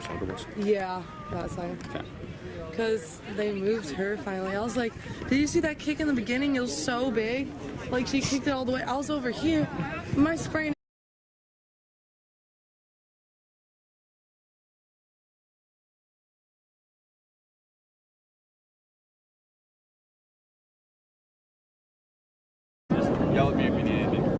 Soccer Bus? Yeah, that side. Okay. Because they moved her finally. I was like, did you see that kick in the beginning? It was so big. Like, she kicked it all the way. I was over here. My sprain. Yell at me if you need anything.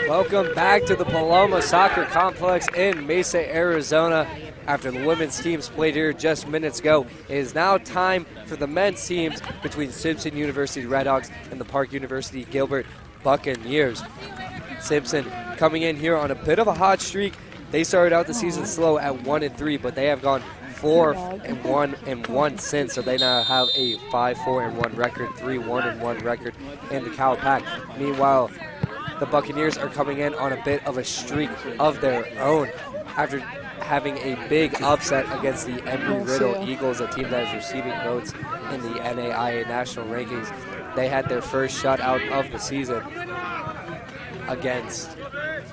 Welcome back to the Paloma Soccer Complex in Mesa, Arizona. After the women's teams played here just minutes ago, it is now time for the men's teams between Simpson University Redhawks and the Park University Gilbert Buccaneers. Simpson coming in here on a bit of a hot streak. They started out the season slow at 1-3, but they have gone 4-1 since, so they now have a 5-4-1 record, 3-1-1 record in the Cal Pac. Meanwhile, the Buccaneers are coming in on a bit of a streak of their own after having a big upset against the Embry-Riddle Eagles, a team that is receiving votes in the NAIA national rankings. They had their first shutout of the season against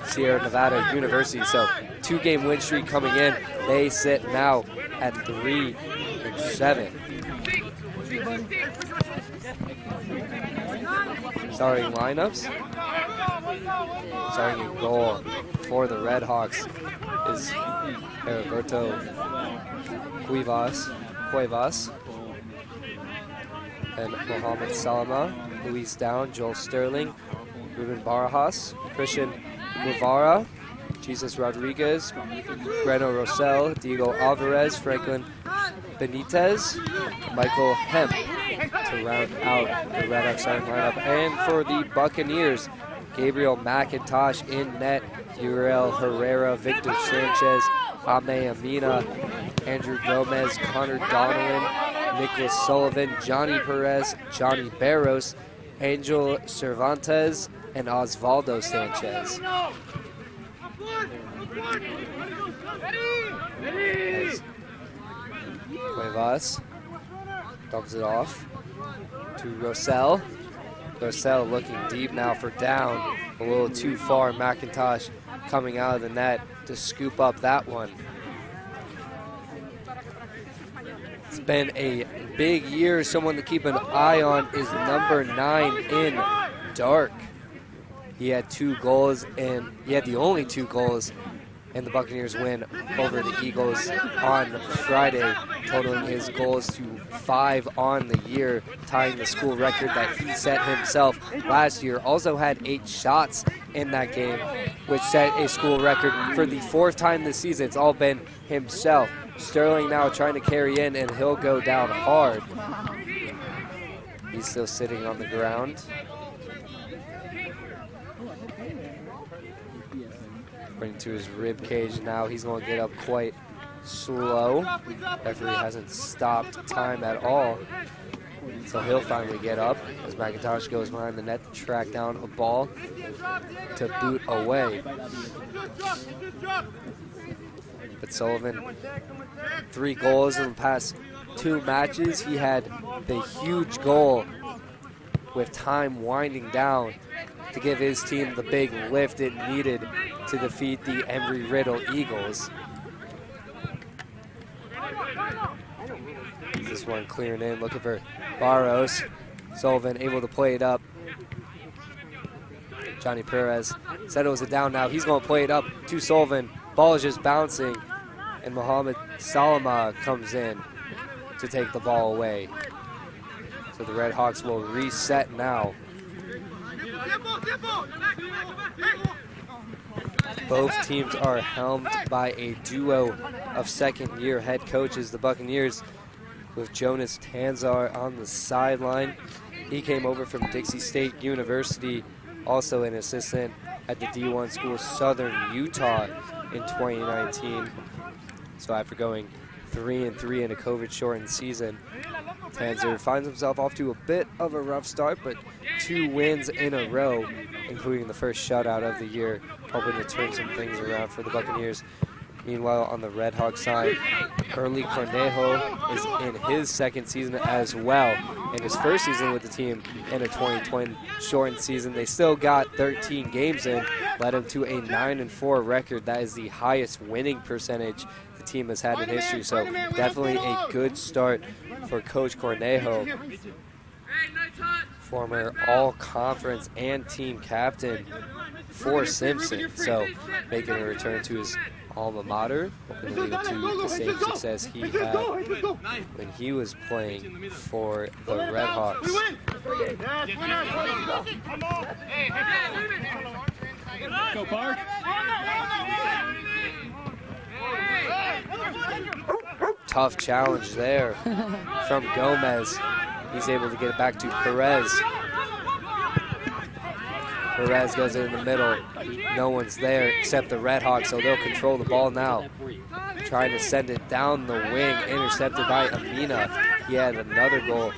Sierra Nevada University. So 2-game win streak coming in. They sit now at 3-7. Starting lineups. Starting in goal for the Redhawks is Heriberto Cuevas and Mohamed Salama, Luis Down, Joel Sterling, Ruben Barajas, Christian Guevara, Jesus Rodriguez, Breno Rosell, Diego Alvarez, Franklin Benitez, Michael Hemp to round out the Redhawks starting lineup. And for the Buccaneers, Gabriel McIntosh in net, Uriel Herrera, Victor Sanchez, Ame Amina, Andrew Gomez, Connor Donovan, Nicholas Sullivan, Johnny Perez, Johnny Barros, Angel Cervantes, and Osvaldo Sanchez. As Cuevas dumps it off to Rosell. Rosell looking deep now for Down. A little too far. McIntosh coming out of the net to scoop up that one. It's been a big year. Someone to keep an eye on is number 9 in Dark. He had 2 goals, and he had the only 2 goals in the Buccaneers win over the Eagles on Friday, totaling his goals to 5 on the year, tying the school record that he set himself last year. Also had 8 shots in that game, which set a school record for the 4th time this season. It's all been himself. Sterling now trying to carry in, and he'll go down hard. He's still sitting on the ground. According to his rib cage now, he's going to get up quite slow. Referee hasn't stopped time at all. So he'll finally get up as McIntosh goes behind the net to track down a ball to boot away. But Sullivan, 3 goals in the past 2 matches. He had the huge goal with time winding down to give his team the big lift it needed to defeat the Embry-Riddle Eagles. This one clearing in, looking for Barros. Sullivan able to play it up. Johnny Perez settles it down now. He's going to play it up to Sullivan. Ball is just bouncing, and Mohamed Salama comes in to take the ball away. So the Redhawks will reset now. Both teams are helmed by a duo of second-year head coaches. The Buccaneers with Jonas Tanzar on the sideline. He came over from Dixie State University, also an assistant at the D1 school Southern Utah in 2019. So after going 3-3 in a COVID-shortened season, Tanzer finds himself off to a bit of a rough start, but 2 wins in a row, including the first shutout of the year, hoping to turn some things around for the Buccaneers. Meanwhile, on the Redhawks side, Early Cornejo is in his second season as well. In his first season with the team in a 2020 shortened season, they still got 13 games in, led him to a 9-4 record. That is the highest winning percentage the team has had in history, so definitely a good start for Coach Cornejo, former all-conference and team captain for Simpson. So making a return to his alma mater, hoping to lead him to the same success he had when he was playing for the Redhawks. Go Park. Tough challenge there from Gomez. He's able to get it back to Perez. Perez goes in the middle. No one's there except the Redhawks, so they'll control the ball now. Trying to send it down the wing, intercepted by Amina. He had another goal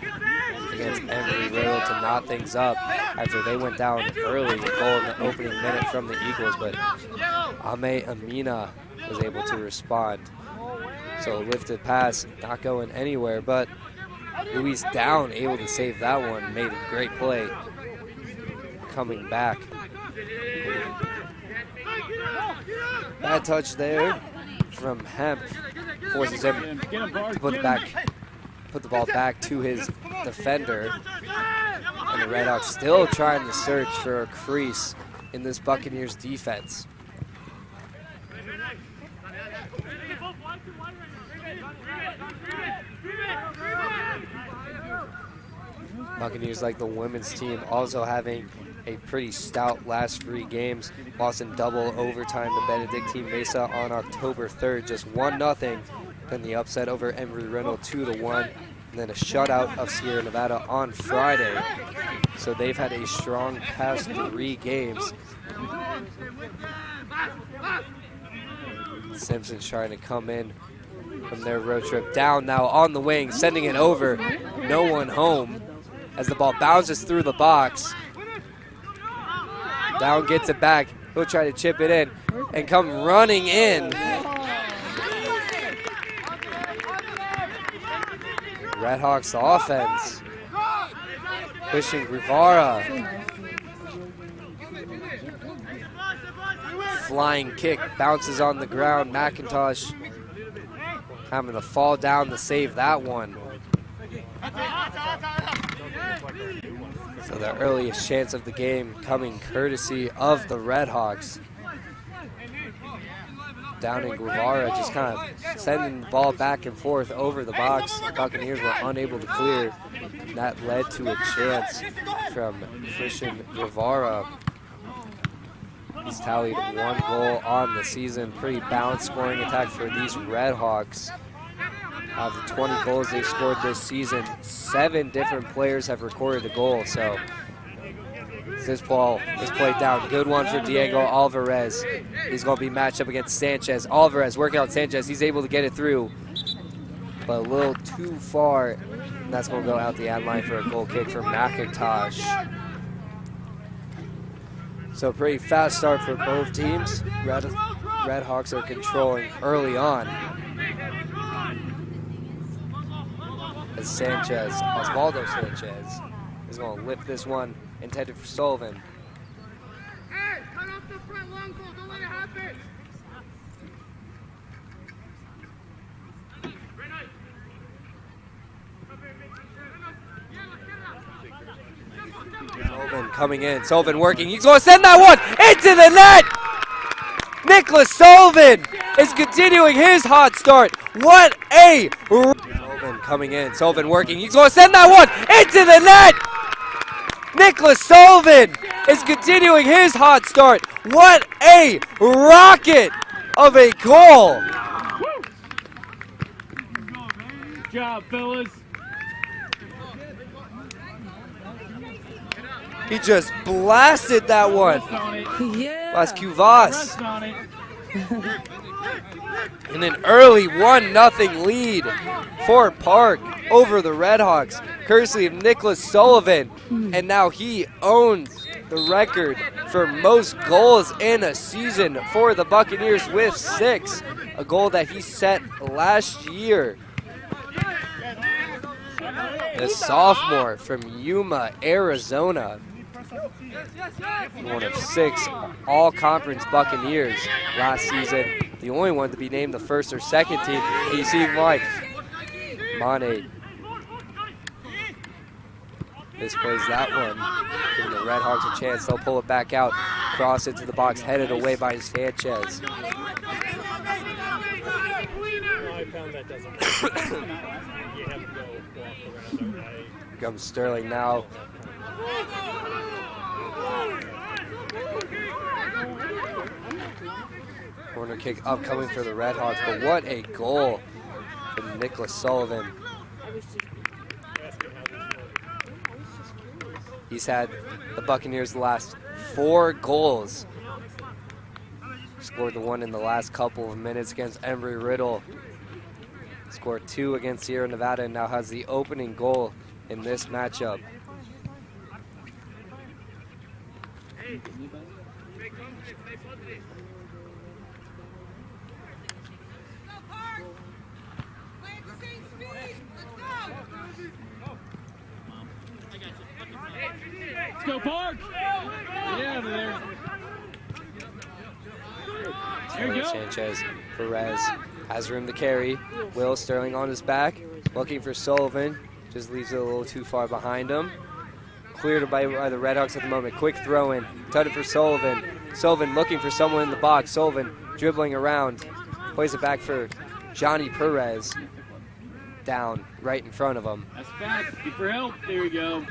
against Embry-Riddle to knot things up after they went down early. A goal in the opening minute from the Eagles, but Ame Amina was able to respond. So a lifted pass, not going anywhere, but Luis Down able to save that one, made a great play. Coming back. Bad touch there from Hemp. Forces him to put the ball back to his defender. And the Redhawks still trying to search for a crease in this Buccaneers defense. Buccaneers, like the women's team, also having a pretty stout last 3 games. Lost in double overtime to Benedictine Mesa on October 3rd, just 1-0. Then the upset over Embry-Riddle 2-1, and then a shutout of Sierra Nevada on Friday. So they've had a strong past 3 games. Simpson's trying to come in from their road trip. Down now on the wing, sending it over. No one home as the ball bounces through the box. Down gets it back. He'll try to chip it in and come running in. Redhawks offense. Pushing Guevara. Flying kick, bounces on the ground. McIntosh having to fall down to save that one. So the earliest chance of the game coming courtesy of the Redhawks. Down in Guevara, just kind of sending the ball back and forth over the box. The Buccaneers were unable to clear. That led to a chance from Christian Guevara. He's tallied 1 goal on the season. Pretty balanced scoring attack for these Redhawks. Out of the 20 goals they've scored this season, 7 different players have recorded a goal. So this ball is played down. Good one for Diego Alvarez. He's going to be matched up against Sanchez. Alvarez working out Sanchez. He's able to get it through, but a little too far. And that's going to go out the ad line for a goal kick for McIntosh. So pretty fast start for both teams. Redhawks are controlling early on. As Sanchez, Osvaldo Sanchez, is going to lift this one, intended for Sullivan. Hey, cut off the front long goal, don't let it happen. Sullivan coming in. Sullivan working. He's going to send that one into the net. Nicholas Sullivan is continuing his hot start. What a... Sullivan coming in. Sullivan working. He's going to send that one into the net. Nicholas Sullivan is continuing his hot start. What a rocket of a goal. Good job, fellas. He just blasted that one. Yeah. Las Cuvas. Rest on it. And an early 1-0 lead for Park over the Redhawks, courtesy of Nicholas Sullivan. And now he owns the record for most goals in a season for the Buccaneers with 6, a goal that he set last year. The sophomore from Yuma, Arizona. One of 6 all-conference Buccaneers last season. The only one to be named the first or second team. And you see why. Mane misplays that one. Giving the Redhawks a chance. They'll pull it back out. Cross into the box, headed away by Sanchez. I found that doesn't you have to go walk around. Comes Sterling now. Corner kick upcoming for the Redhawks, but what a goal from Nicholas Sullivan. He's had the Buccaneers' last 4 goals. Scored the one in the last couple of minutes against Embry-Riddle. Scored 2 against Sierra Nevada and now has the opening goal in this matchup. Let's go, Park! Yeah, there. There you go. Sanchez, Perez has room to carry. Will Sterling on his back, looking for Sullivan. Just leaves it a little too far behind him. Cleared by the Redhawks at the moment. Quick throw in. Tugged it for Sullivan. Sullivan looking for someone in the box. Sullivan dribbling around. Plays it back for Johnny Perez. Down right in front of him. That's fast. Get for help. There you go.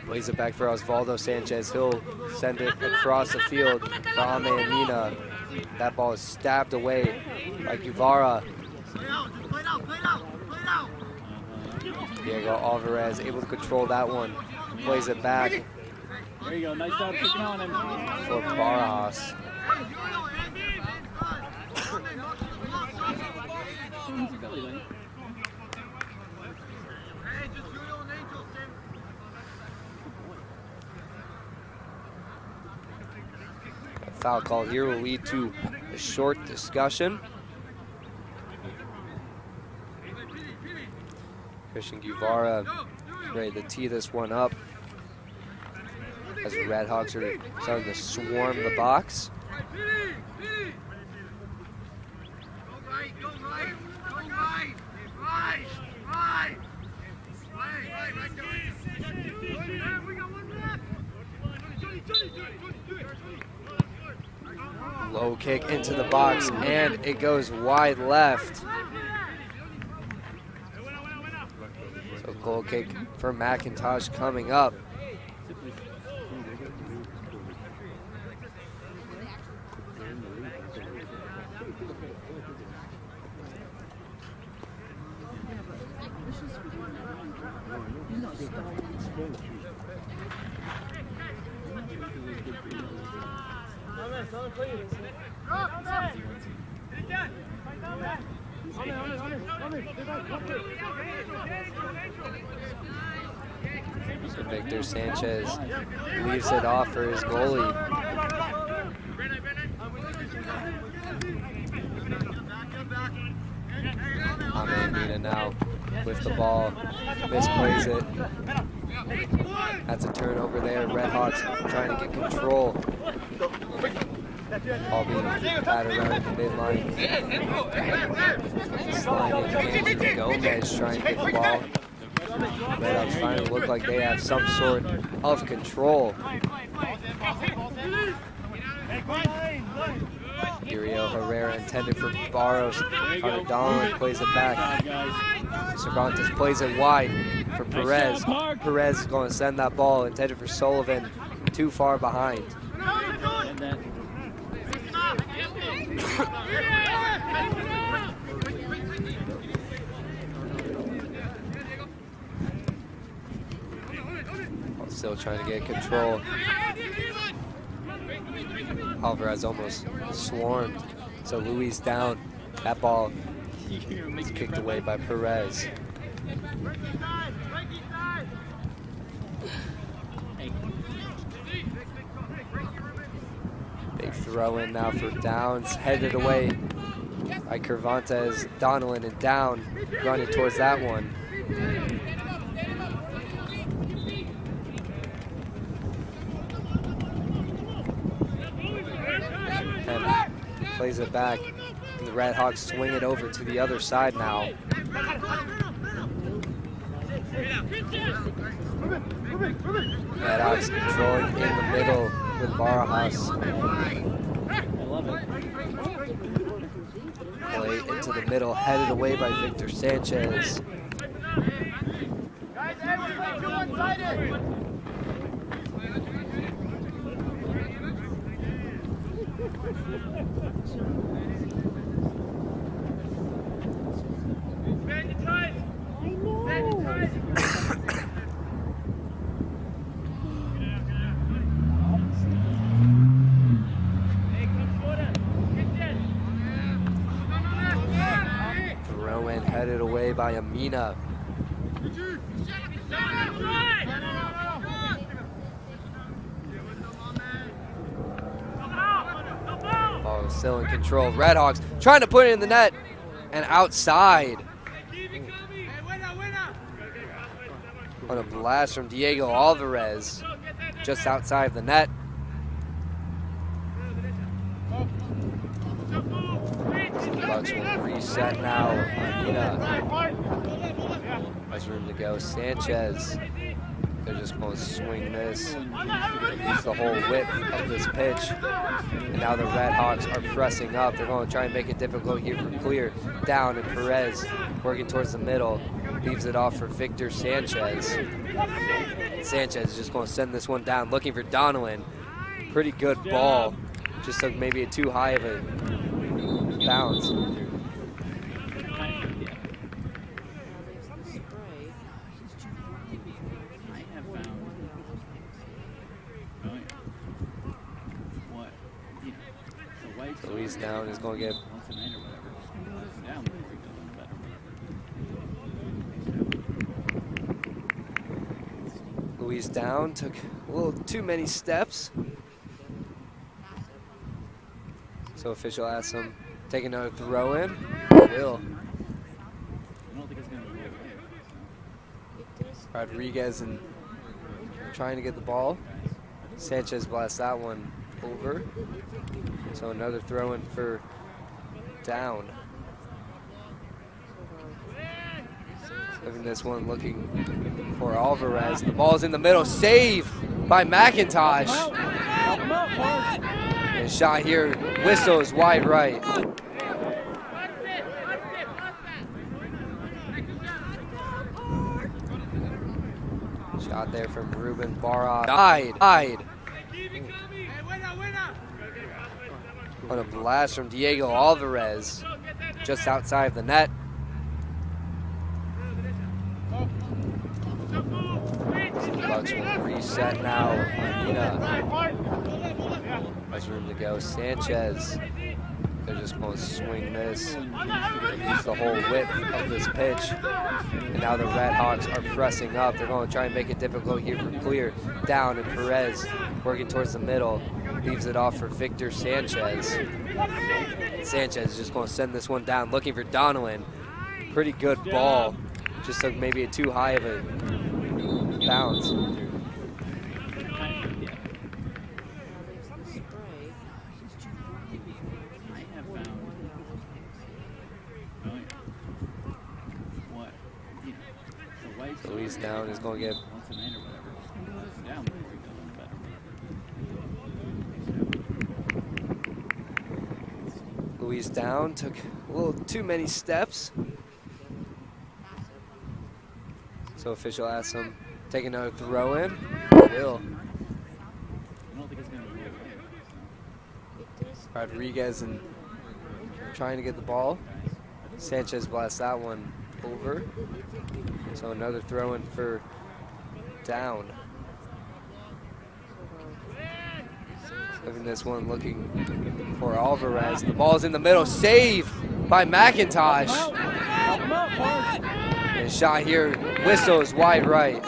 Plays it back for Osvaldo Sanchez. He'll send it across the field for Ame Amina. That ball is stabbed away by Guevara. Diego Alvarez able to control that one. Plays it back There you go. Nice job kicking on him. for Barajas. A foul call here will lead to a short discussion. Christian Guevara ready to tee this one up as the Redhawks are starting to swarm the box. Low kick into the box, and it goes wide left. So goal kick for McIntosh coming up. So Victor Sanchez leaves it off for his goalie. Amina now with the ball, misplays it. That's a turnover there. Redhawks trying to get control. Ball being batted around the midline. Sliding in. Gomez trying to get the ball. Redhawks finally look like they have some sort of control. Uriel Herrera intended for Barros. Carter Donlin plays it back. Cervantes plays it wide for Perez. Perez is going to send that ball intended for Sullivan, too far behind. Still trying to get control. Alvarez almost swarmed. So Luis down. That ball is kicked away by Perez. Big throw in now for Downs. Headed away by Cervantes. Donlin and Down running towards that one. Plays it back, and the Redhawks swing it over to the other side now. Redhawks controlling in the middle with Barajas. Play into the middle, headed away by Victor Sanchez. Rowan headed away by Amina. Oh, still in control. Redhawks trying to put it in the net and outside. On a blast from Diego Alvarez, just outside the net. The Bucks will reset now. Amina has room to go. Sanchez, they're just going to swing this. Use the whole width of this pitch. And now the Redhawks are pressing up. They're going to try and make it difficult here for Clear. Down, and Perez working towards the middle. Leaves it off for Victor Sanchez. Sanchez is just going to send this one down, looking for Donlin. Pretty good ball. Just took maybe a too high of a bounce. Luis Down is going to get Luis Down took a little too many steps. So official asks him, take another throw in. Will. Rodriguez and trying to get the ball. Sanchez blasts that one over. So another throw in for Down. Living this one looking for Alvarez. The ball's in the middle. Save by McIntosh. And shot here. Whistles wide right. Shot there from Ruben Barra. Died. On a blast from Diego Alvarez. Just outside the net. The Bucks will reset now. Amina has room to go. Sanchez, they're just going to swing this. Use the whole width of this pitch. And now the Redhawks are pressing up. They're going to try and make it difficult here for Clear. Down, and Perez working towards the middle. Leaves it off for Victor Sanchez. Sanchez is just going to send this one down, looking for Donlin. Pretty good ball. Just took maybe a too high of a bounce. Luis down is going to get. Luis down, took a little too many steps. So official asks him, take another throw in. Will. Rodriguez and trying to get the ball. Sanchez blasts that one over. So another throw in for down. Having this one looking for Alvarez. The ball's in the middle. Save by McIntosh. And shot here whistles wide right.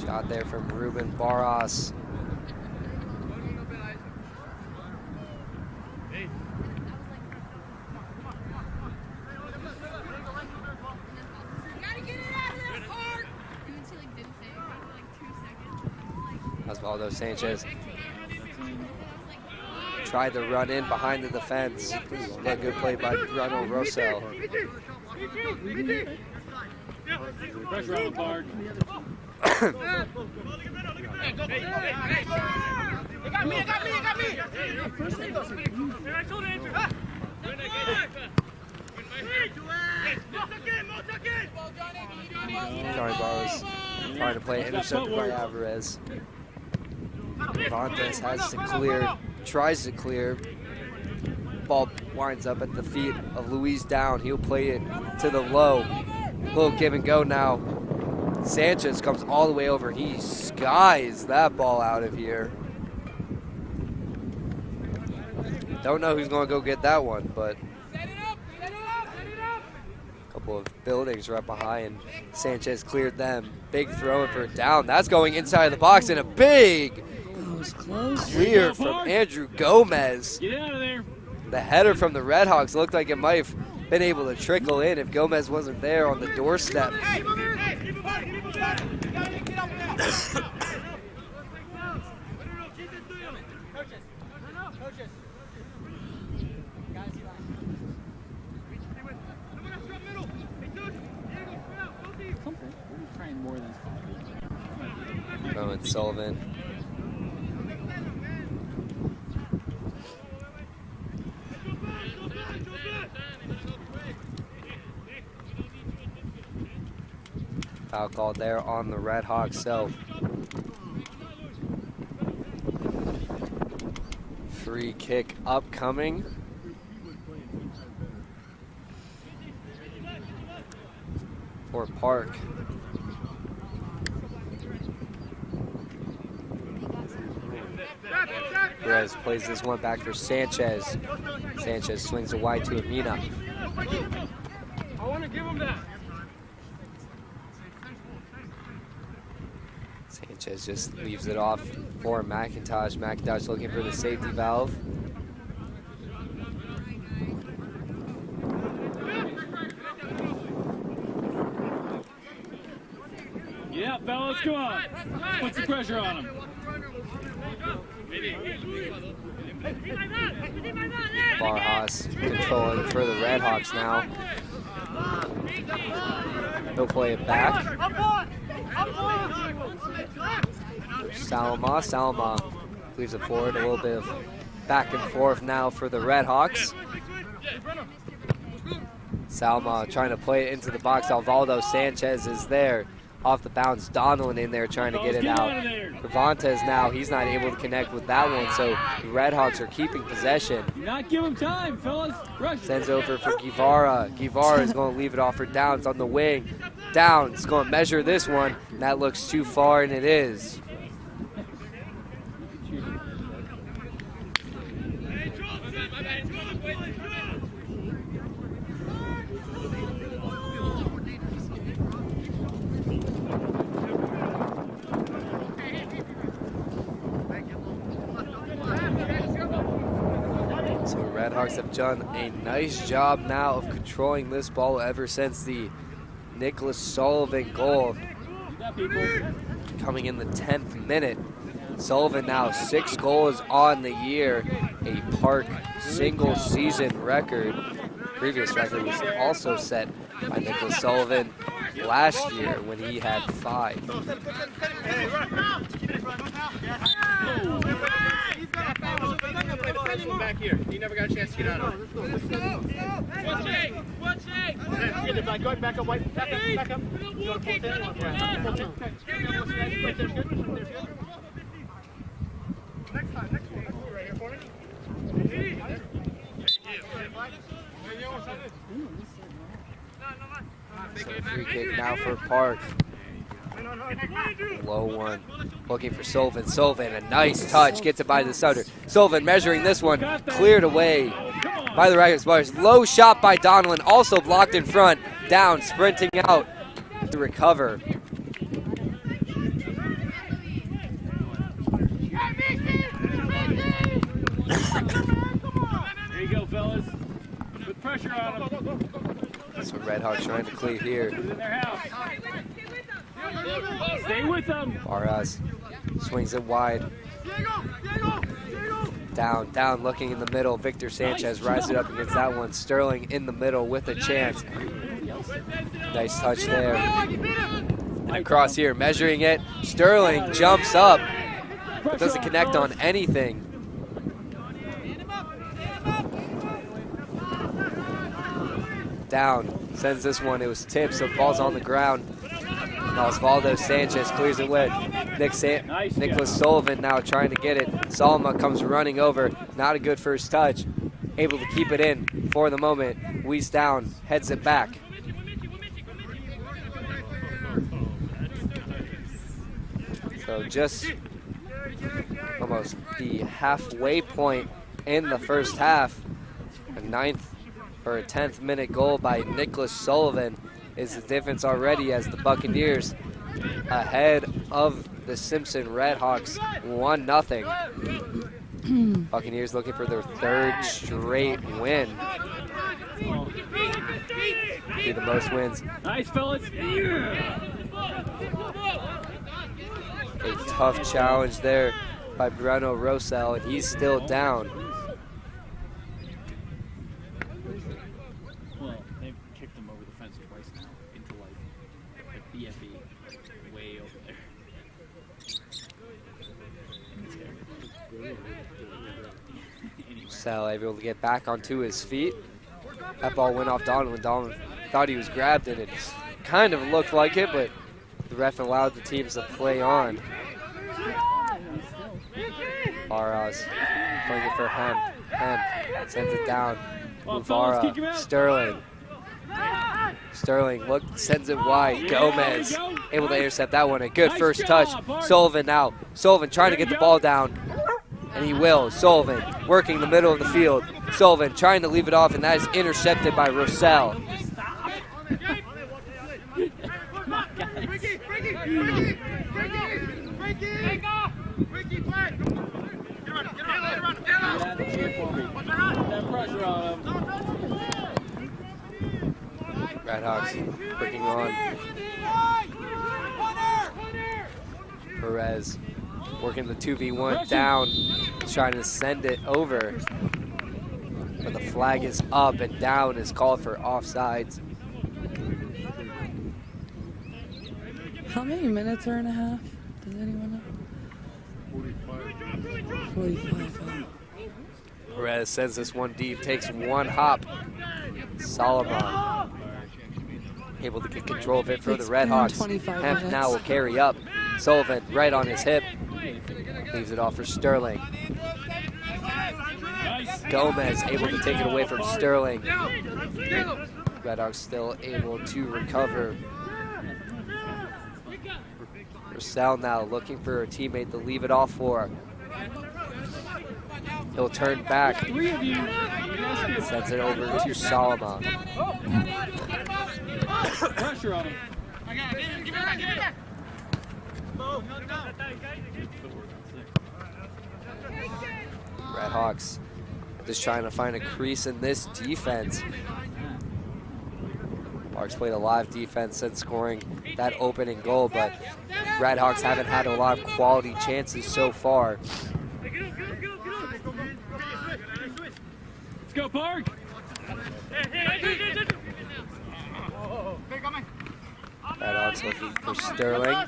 Shot there from Ruben Barras. Osvaldo Sanchez tried to run in behind the defense. A good play by Bruno Rosell. Pressure on the guard. They got me. Johnny Barros trying to play intercepted by Alvarez. Vantes has to clear, tries to clear. Ball winds up at the feet of Luis down. He'll play it to the low. Little give and go now. Sanchez comes all the way over. He skies that ball out of here. Don't know who's going to go get that one, but a couple of buildings right behind. Sanchez cleared them. Big throw for down. That's going inside the box, and a big clear from Andrew Gomez. Get out of there. The header from the Redhawks looked like it might have been able to trickle in if Gomez wasn't there on the doorstep. Rowan Sullivan. Foul called there on the Redhawks, so free kick upcoming. For Park. Perez plays this one back for Sanchez. Sanchez swings it wide to Amina. I want to give him that. Sanchez just leaves it off for McIntosh. McIntosh looking for the safety valve. Yeah, fellas, come on. Put some pressure on him. Barras controlling for the Redhawks now. He'll play it back. Salama leaves it forward. A little bit of back and forth now for the Redhawks. Salma trying to play it into the box. Alvaldo Sanchez is there. Off the bounce, Donlin in there trying to get it out. Cervantes now, he's not able to connect with that one, so the Redhawks are keeping possession. Not give him time, fellas. Rush. Sends over for Guevara. Guevara is going to leave it off for Downs on the wing. Downs going to measure this one, and that looks too far, and it is. Redhawks have done a nice job now of controlling this ball ever since the Nicholas Sullivan goal coming in the 10th minute. Sullivan now 6 goals on the year, a Park single season record. Previous record was also set by Nicholas Sullivan last year when he had 5. Back here. You never got a chance to get out of it. Back up, White. Back up. You want to pull it in? Next time. Right here for me. So free kick now for Park. Low one. Looking for Sullivan. Sullivan, a nice touch. Gets it by the center. Sullivan measuring this one. Cleared away by the Redhawks players. Low shot by Donlin. Also blocked in front. Down, sprinting out to recover. There you go, fellas. Put pressure on them. So Redhawks trying to clear here. In their house. Stay with them. Ariz swings it wide. Down, looking in the middle. Victor Sanchez rises up against that one. Sterling in the middle with a chance. Nice touch there. And across here, measuring it. Sterling jumps up, but doesn't connect on anything. Down, sends this one. It was tipped, so ball's on the ground. Now Osvaldo Sanchez clears it with Nicholas Sullivan now trying to get it. Salma comes running over. Not a good first touch. Able to keep it in for the moment. Weiss down, heads it back. So just almost the halfway point in the first half. A 10th minute goal by Nicholas Sullivan is the difference already as the Buccaneers ahead of the Simpson Redhawks 1-0. Buccaneers looking for their 3rd straight win. Be the most wins. Nice, fellas. A tough challenge there by Breno Rosell, and he's still down. Well, they've kicked him over the fence twice now into like BFE way over there. Sal able to get back onto his feet. That ball went off Donlin. Donlin thought he was grabbed, and it kind of looked like it, but the ref allowed the teams to play on. Ariz playing it for Hemp. Hemp sends it down. Uvara. Sterling sends it wide. Gomez able to intercept that one. A good first touch. Sullivan now. Sullivan trying to get the ball down, and he will. Sullivan working the middle of the field. Sullivan trying to leave it off, and that is intercepted by Rosell. Redhawks working on. Perez working the 2v1 down, trying to send it over. But the flag is up and down is called for offsides. How many minutes are in a half? Does anyone know? 45. Perez sends this one deep, takes one hop. Solomon able to get control of it for the Redhawks. Hemp now will carry up. Sullivan right on his hip. Leaves it off for Sterling. Gomez able to take it away from Sterling. Redhawks still able to recover. Rosell now looking for a teammate to leave it off for. He'll turn back. Sends it over to Solomon. Pressure on him. Redhawks just trying to find a crease in this defense. Parks played a lot of defense since scoring that opening goal, but Redhawks haven't had a lot of quality chances so far. Let's go, Park! Redhawks looking for Sterling.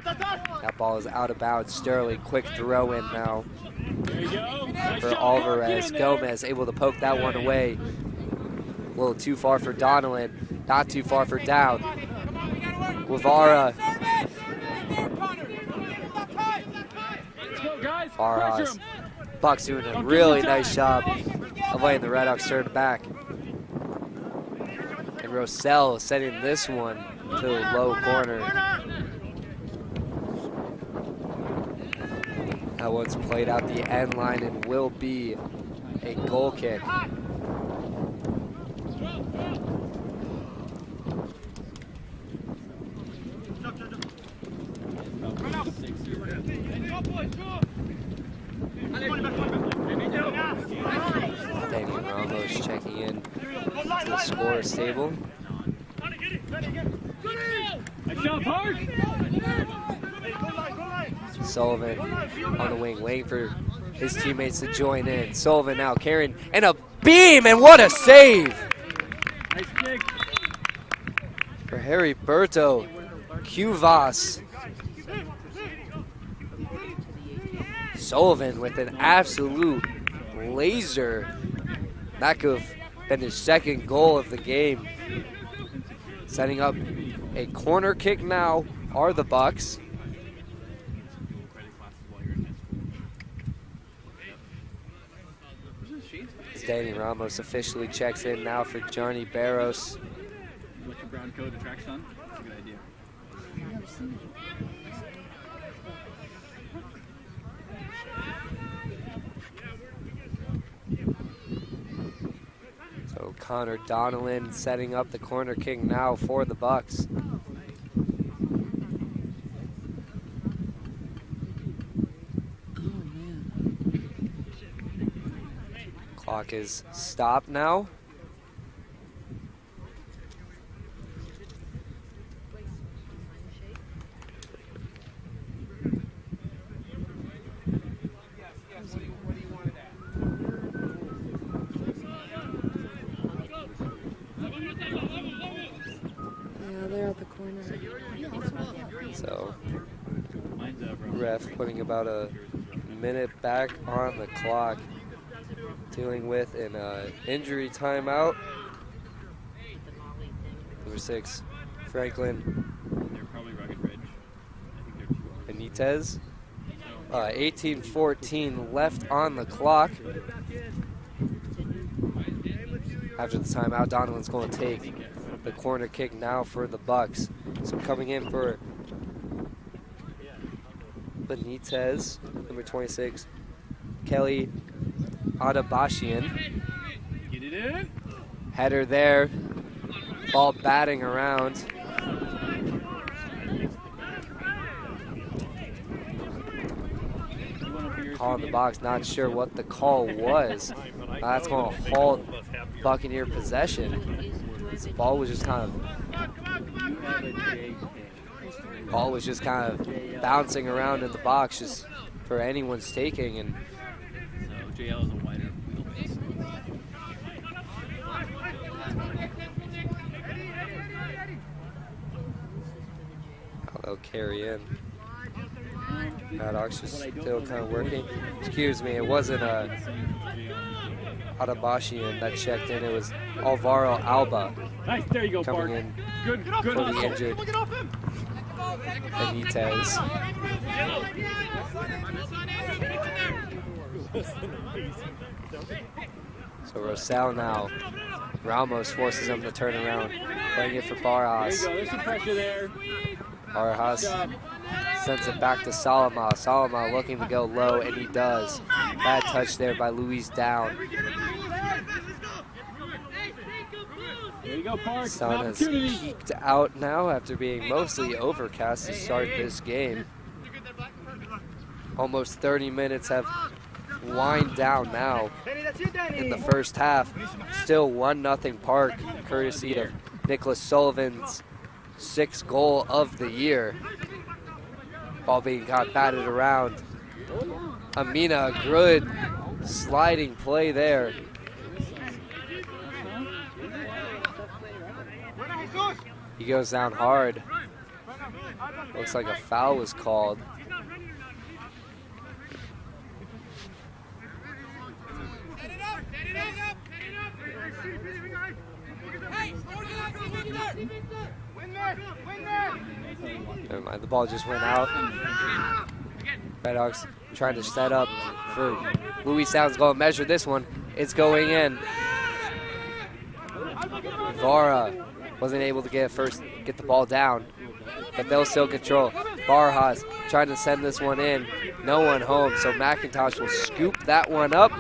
That ball is out of bounds. Sterling, quick throw in now There you go. for Alvarez. Gomez able to poke that one away. A little too far for Donnellan, not too far for Down. Guevara. Let's go, guys. Barajas. Bucks doing a really nice job of letting the Redhawks turn back. And Rosell sending this one to the low corner. That one's played out the end line and will be a goal kick. Damian Ramos checking in to the scorer's table. Sullivan on the wing, waiting for his teammates to join in. Sullivan now carrying, and a beam, and what a save! Nice kick. For Heriberto Cuvas. Sullivan with an absolute laser. That could have been his second goal of the game. Setting up a corner kick now are the Bucks. Danny Ramos officially checks in now for Johnny Barros. Let your brown coat attract sun. That's a good idea. So Connor Donnellan setting up the corner kick now for the Bucks. Clock is stopped now. Yeah, they're at the corner. So ref putting about a minute back on the clock. Dealing with an injury timeout. Number 6, Franklin They're probably Rugged Ridge. I think they're 2 Benitez. 18:14 left on the clock. After the timeout, Donovan's going to take the corner kick now for the Bucks. So coming in for Benitez, number 26, Kelly Adabashian. Get it in. Header there. Ball batting around. Call in the box, not sure what the call was. That's going to halt Buccaneer possession. This ball was just kind of bouncing around in the box just for anyone's taking, and So JL is a wider wheelbase. they'll carry in. Redhawks just still kind of working. Excuse me, it wasn't Adabashian that checked in. It was Alvaro Alba Nice, there you go, Park. coming in Good for the hustle. injured Benitez. So Rosell now. Ramos forces him to turn around. Playing it for There you Barajas. go, there's some pressure there. Barajas sends it back to Salama. Salama looking to go low, and he does. Bad touch there by Luis Down. There you go, Park. Sun has Opportunity. peaked out now after being mostly overcast to start this game. Almost 30 minutes have wind down now in the first half. Still 1-0 Park, courtesy of Nicholas Sullivan's 6th goal of the year. Ball being got batted around. Amina, good sliding play there. He goes down hard. Looks like a foul was called. Never mind, the ball just went out. Redhawks trying to set up for Louis Downs' goal. Measure this one. It's going in. Vara wasn't able to get the ball down, but they'll still control. Barajas trying to send this one in. No one home, so McIntosh will scoop that one up.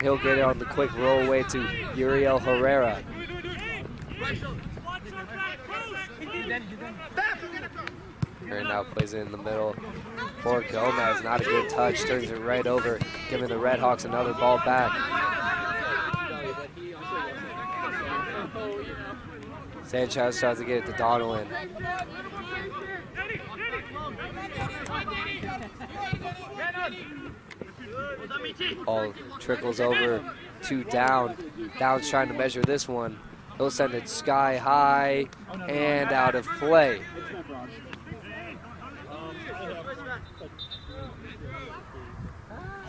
He'll get it on the quick roll away to Uriel Herrera. Herrera now plays it in the middle for Gomez. Not a good touch. Turns it right over, giving the Redhawks another ball back. Sanchez tries to get it to Donilon. Ball trickles over to Down. Down's trying to measure this one. He'll send it sky high and out of play.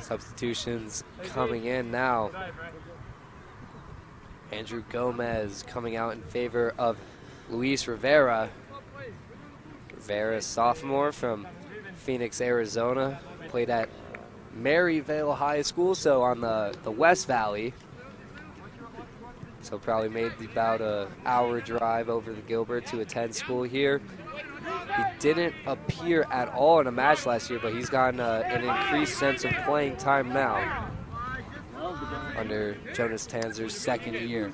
Substitutions coming in now. Andrew Gomez coming out in favor of Luis Rivera. Rivera, sophomore from Phoenix, Arizona. Played at Maryvale High School, so on the West Valley. So probably made about an hour drive over to Gilbert to attend school here. He didn't appear at all in a match last year, but he's gotten an increased sense of playing time now under Jonas Tanzer's 2nd year.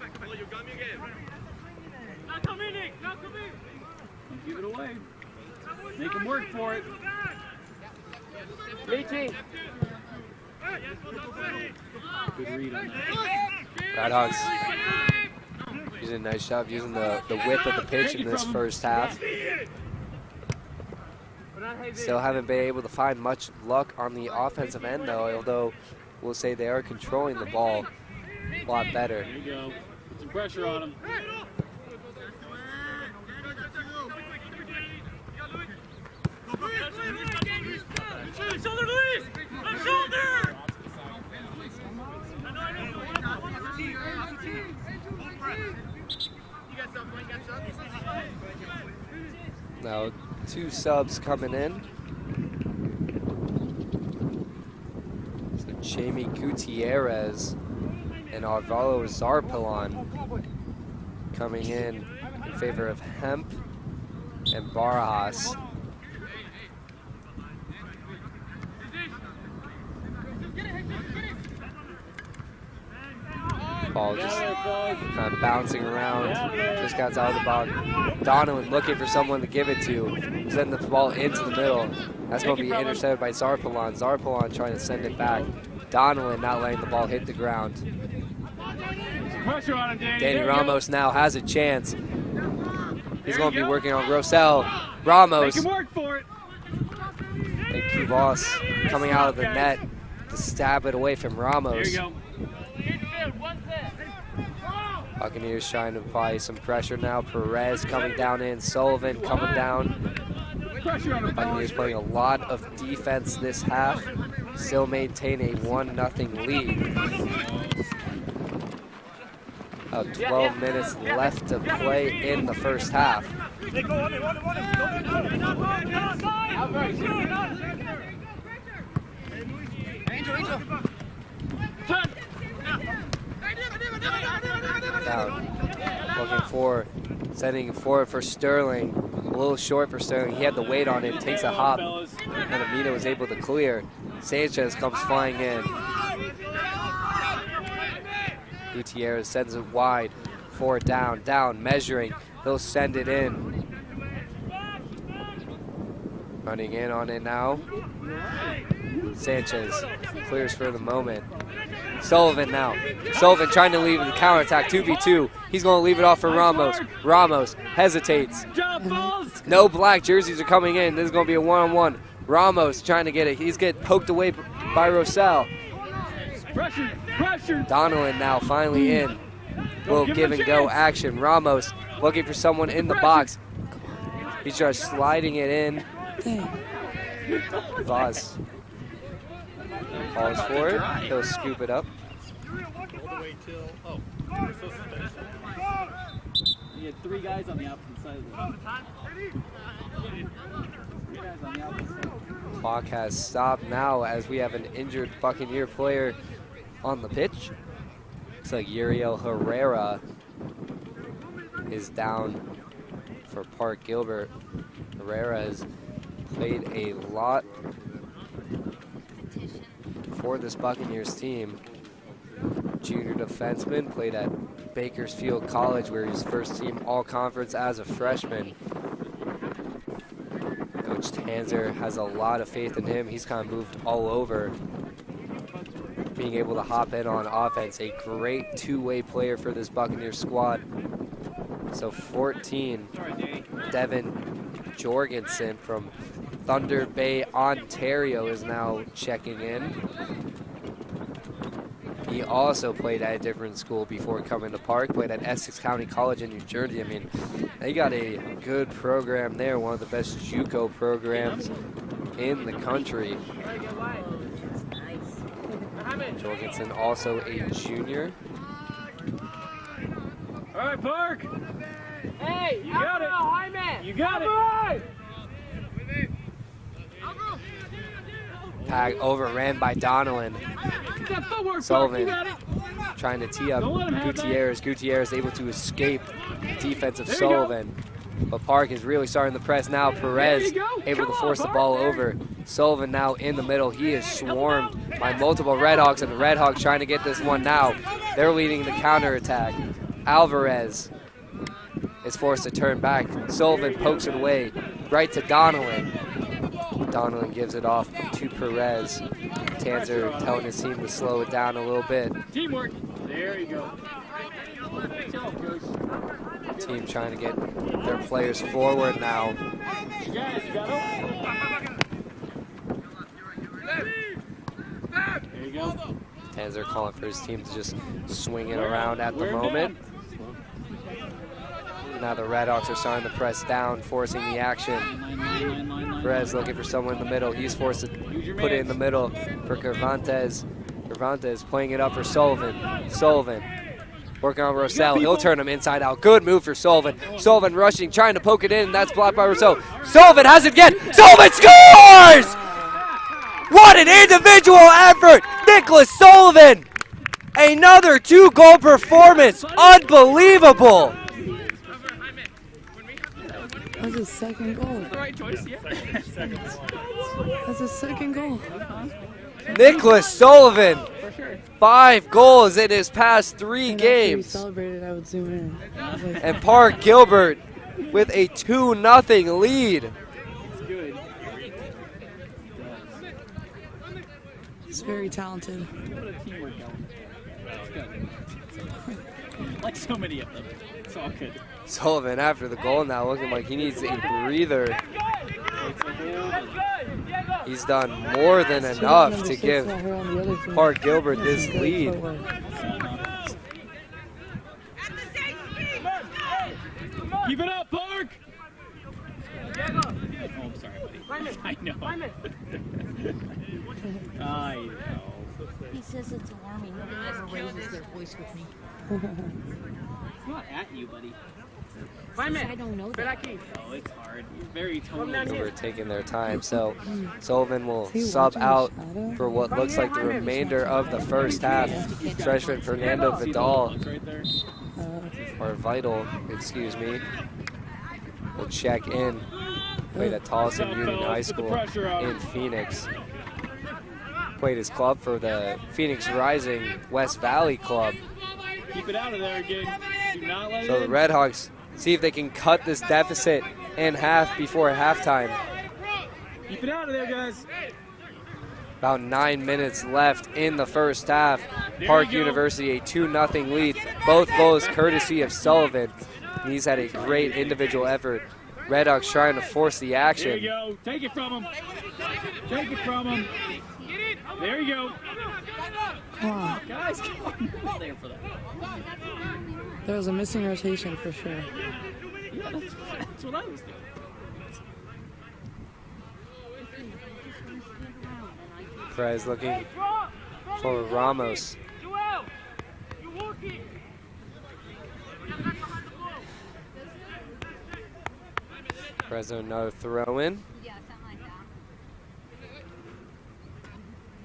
Give it away. Make him work for it. Good read on that. Redhawks using a nice job using the width of the pitch in this first half. Still haven't been able to find much luck on the offensive end though, although we'll say they are controlling the ball a lot better. There you go. Put some pressure on him. Now 2 subs coming in. So Jamie Gutierrez and Alvaro Zarpalon coming in favor of Hemp and Barajas. Ball just kind of bouncing around, just got out of the box. Donovan looking for someone to give it to, send the ball into the middle. That's going to be intercepted by Zarpalon. Zarpalon trying to send it back. Donovan not letting the ball hit the ground. Pressure on him, Danny Ramos now has a chance. He's going to be working on Rosell. Ramos. Make him work for it. And Kuvas coming out of the net to stab it away from Ramos. There you go. Buccaneers trying to apply some pressure now. Perez coming down in. Sullivan coming down. Buccaneers playing a lot of defense this half. Still maintain a 1-0 lead. About 12 minutes left to play in the first half. Down. Looking for, sending it forward for Sterling. A little short for Sterling. He had the weight on it, takes a hop, and Amina was able to clear. Sanchez comes flying in. Gutierrez sends it wide. 4 down, measuring. He'll send it in. Running in on it now. Sanchez clears for the moment. Sullivan now. Sullivan trying to leave the counterattack, 2v2. He's going to leave it off for Ramos. Ramos hesitates. No black jerseys are coming in. This is going to be a one-on-one. Ramos trying to get it. He's getting poked away by Rosell. Pressure. Donnellan now finally in. Little give and go action. Ramos looking for someone in the box. He starts sliding it in. Voss calls for it. He'll scoop it up. He had 3 guys on the opposite side of the Clock has stopped now as we have an injured Buccaneer player on the pitch. Looks like Uriel Herrera is down for Park Gilbert. Herrera has played a lot for this Buccaneers team. Junior defenseman, played at Bakersfield College where he's first team all-conference as a freshman. Coach Tanzer has a lot of faith in him. He's kind of moved all over, being able to hop in on offense. A great two-way player for this Buccaneers squad. So 14, Devin Jorgensen from Thunder Bay, Ontario is now checking in. He also played at a different school before coming to Park, played at Essex County College in New Jersey. I mean, they got a good program there, one of the best JUCO programs in the country. Jorgensen also a junior. All right, Park. Hey, You got it. Jaime. You got it. Pack overran by Donnellan. That footwork, Sullivan Park, you got it. trying to tee up Don't let him have that. Gutierrez. Gutierrez able to escape the defense of There you go. Sullivan. But Park is really starting to press now. Perez There you go. able Come to on, force the Park. ball over. Sullivan now in the middle. He is swarmed by multiple Redhawks, and the Redhawks trying to get this one now. They're leading the counterattack. Alvarez is forced to turn back. Sullivan pokes it away right to Donnellan. Donnellan gives it off to Perez. Tanzer telling his team to slow it down a little bit. Teamwork. There you go. Good job, Coach. Team trying to get their players forward now. You got it. You got it. There you go. Tanzer calling for his team to just swing it around at the moment. Now the Redhawks are starting to press down, forcing the action. Perez looking for someone in the middle. He's forced to put it in the middle for Cervantes. Cervantes playing it up for Sullivan. Sullivan working on Rosell. He'll turn him inside out. Good move for Sullivan. Sullivan rushing, trying to poke it in. That's blocked by Rosell. Sullivan has it again. Sullivan scores! What an individual effort! Nicholas Sullivan! Another 2-goal performance. Unbelievable! That's his second goal. The right choice, yeah. That's his second goal. Nicholas Sullivan, 5 goals in his past 3 And after we games. celebrated, I would zoom in. I was like, And Park Gilbert with a 2-0 lead. It's good. he's very talented. What a teamwork element. It's good. Like so many of them. It's all good. Sullivan after the goal now looking like he needs a breather. He's done more than enough to give Park Gilbert this lead. Keep it up, Park! Oh, I'm sorry, buddy. I know. I know. He says it's alarming. Nobody ever raises their voice with me. It's not at you, buddy. I don't know that. Oh, it's hard. You're very tonal. We're taking their time, so Sullivan will sub out for what looks like the remainder of the first half. Freshman Fernando Vidal, Right there. or Vital, excuse me, will check in. Played at Tolleson Union High School in Phoenix. Played his club for the Phoenix Rising West Valley Club. Keep it out of there again. Do not let So it the in. Redhawks see if they can cut this deficit in half before halftime. Keep it out of there, guys. About 9 minutes left in the first half. Park University a 2-0 lead. Both goals courtesy of Sullivan. He's had a great individual effort. Redhawks trying to force the action. There you go. Take it from him. Take it from him. There you go. Wow. Guys, come on. There for that. There was a missing rotation for sure. Yeah, that's what I was thinking. Perez looking for Ramos. Perez another throw in.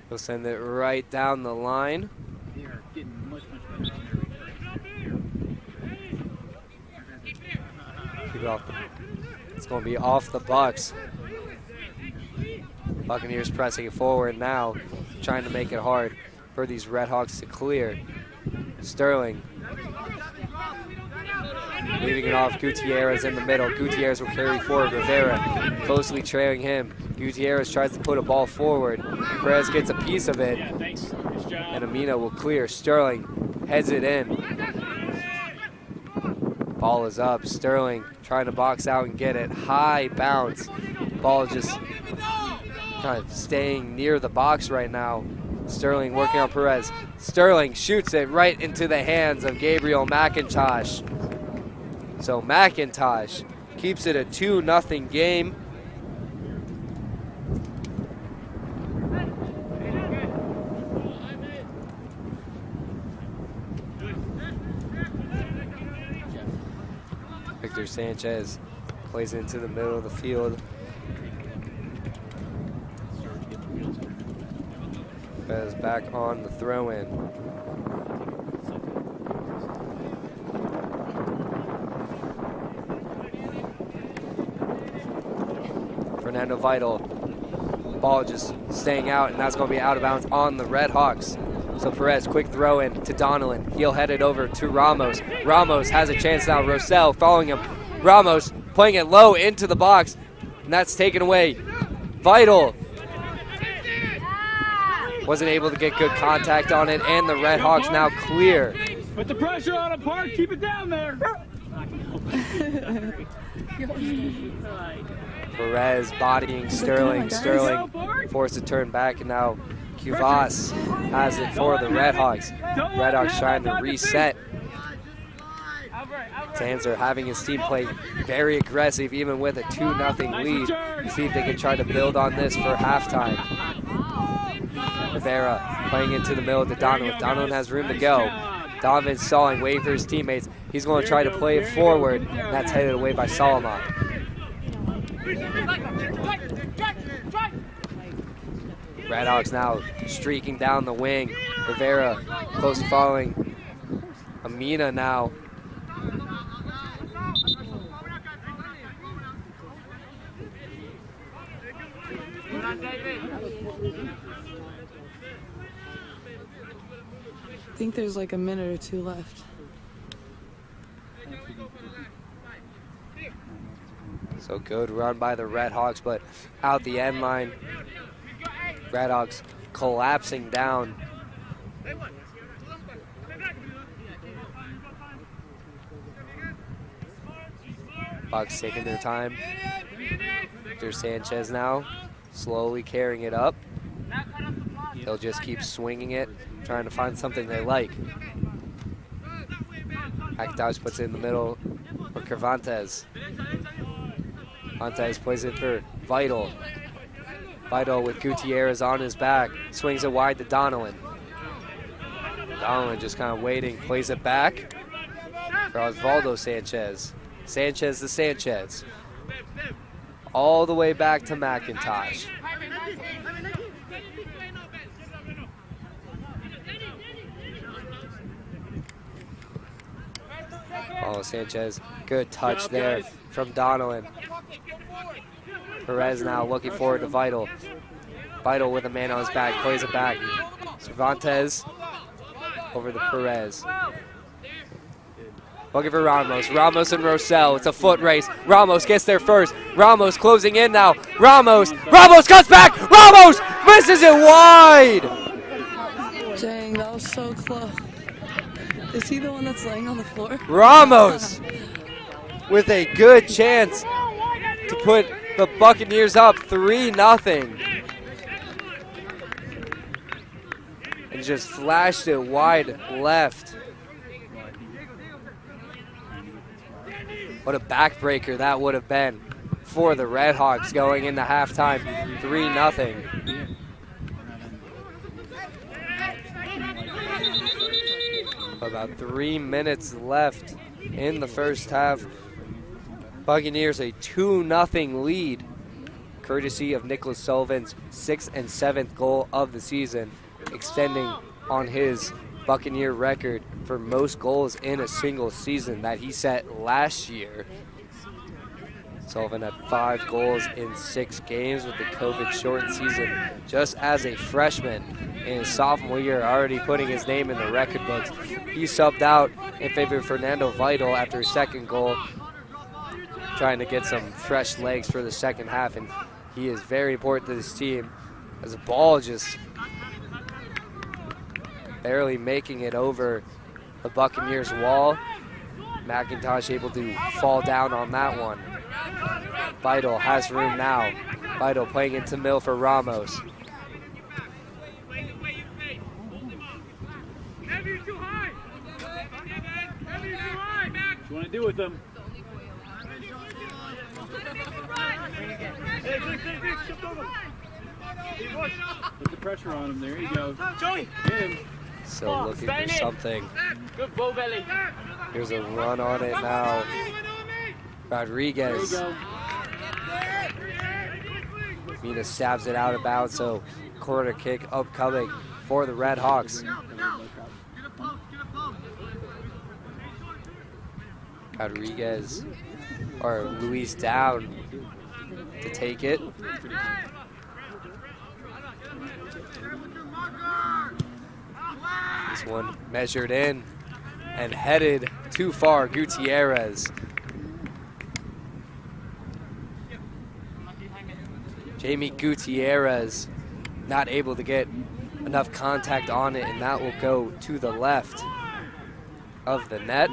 He'll send it right down the line. They are getting much better. Keep it off. It's going to be off the Bucks. Buccaneers pressing it forward now, trying to make it hard for these Redhawks to clear. Sterling leaving it off. Gutierrez in the middle. Gutierrez will carry forward. Rivera closely trailing him. Gutierrez tries to put a ball forward. Perez gets a piece of it. And Amina will clear. Sterling heads it in. Ball is up. Sterling trying to box out and get it. High bounce. Ball just kind of staying near the box right now. Sterling working on Perez. Sterling shoots it right into the hands of Gabriel McIntosh. So McIntosh keeps it a 2-0 game. Victor Sanchez plays it into the middle of the field. Perez back on the throw-in. Fernando Vital. Ball just staying out, and that's going to be out of bounds on the Redhawks. So Perez, quick throw in to Donnellan. He'll head it over to Ramos. Ramos has a chance now. Rosell following him. Ramos playing it low into the box, and that's taken away. Vital wasn't able to get good contact on it, and the Redhawks now clear. Put the pressure on him, Park. Keep it down there. Perez bodying Sterling. Sterling forced to turn back, and now Cuvas has it for the Redhawks. Redhawks trying to reset. Zanzer having his team play very aggressive, even with a 2-0 lead. See if they can try to build on this for halftime. Rivera playing into the middle to Donovan. Donovan has room to go. Donovan's stalling, waiting for his teammates. He's going to try to play it forward. That's headed away by Solomon. Redhawks now streaking down the wing. Rivera close following. Amina now. I think there's like a minute or two left. So good run by the Redhawks, but out the end line. Redhawks collapsing down. Bucks taking their time. Victor Sanchez now slowly carrying it up. They'll just keep swinging it, trying to find something they like. McIntosh puts it in the middle for Cervantes. Cervantes plays it for Vital. Vital with Gutierrez on his back. Swings it wide to Donnellan. Donnellan just kind of waiting. Plays it back for Osvaldo Sanchez. Sanchez to Sanchez. All the way back to McIntosh. Oh, Sanchez, good touch there from Donnellan. Perez now looking forward to Vital. Vital with a man on his back, plays it back. Cervantes over to Perez. Looking for Ramos. Ramos and Rosell. It's a foot race. Ramos gets there first. Ramos closing in now. Ramos cuts back. Ramos misses it wide. Dang, that was so close. Is he the one that's laying on the floor? Ramos with a good chance to put the Buccaneers up 3-0. And just flashed it wide left. What a backbreaker that would have been for the Redhawks going into halftime, 3-0. About 3 minutes left in the first half. Buccaneers a 2-0 lead, courtesy of Nicholas Sullivan's 6th and 7th goal of the season, extending on his Buccaneer record for most goals in a single season that he set last year. Sullivan had 5 goals in 6 games with the COVID-shortened season just as a freshman in his sophomore year, already putting his name in the record books. He subbed out in favor of Fernando Vital after his second goal, trying to get some fresh legs for the second half, and he is very important to this team as the ball just barely making it over the Buccaneers wall. McIntosh able to fall down on that one. Vital has room now. Vital playing into middle for Ramos. What do you want to do with them? Put the pressure on him. There you go. Hit him. Still looking for something. Good bow belly. Here's a run on it now. Rodriguez. There you go. Mina stabs it out of bounds, so corner kick upcoming for the Redhawks. Rodriguez, or Luis down to take it. This one measured in and headed too far, Gutierrez. Jamie Gutierrez not able to get enough contact on it, and that will go to the left of the net.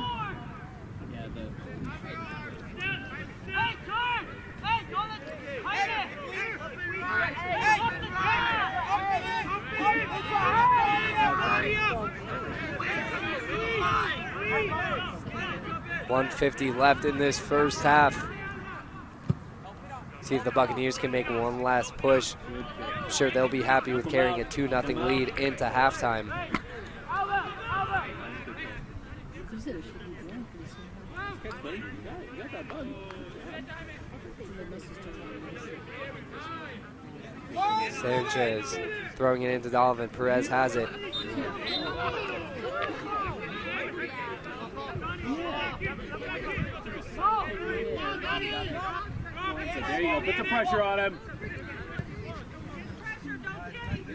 .150 left in this first half. See if the Buccaneers can make one last push. I'm sure they'll be happy with carrying a 2-0 lead into halftime. Sanchez throwing it into Donovan. Perez has it. There you go. Put the pressure on him.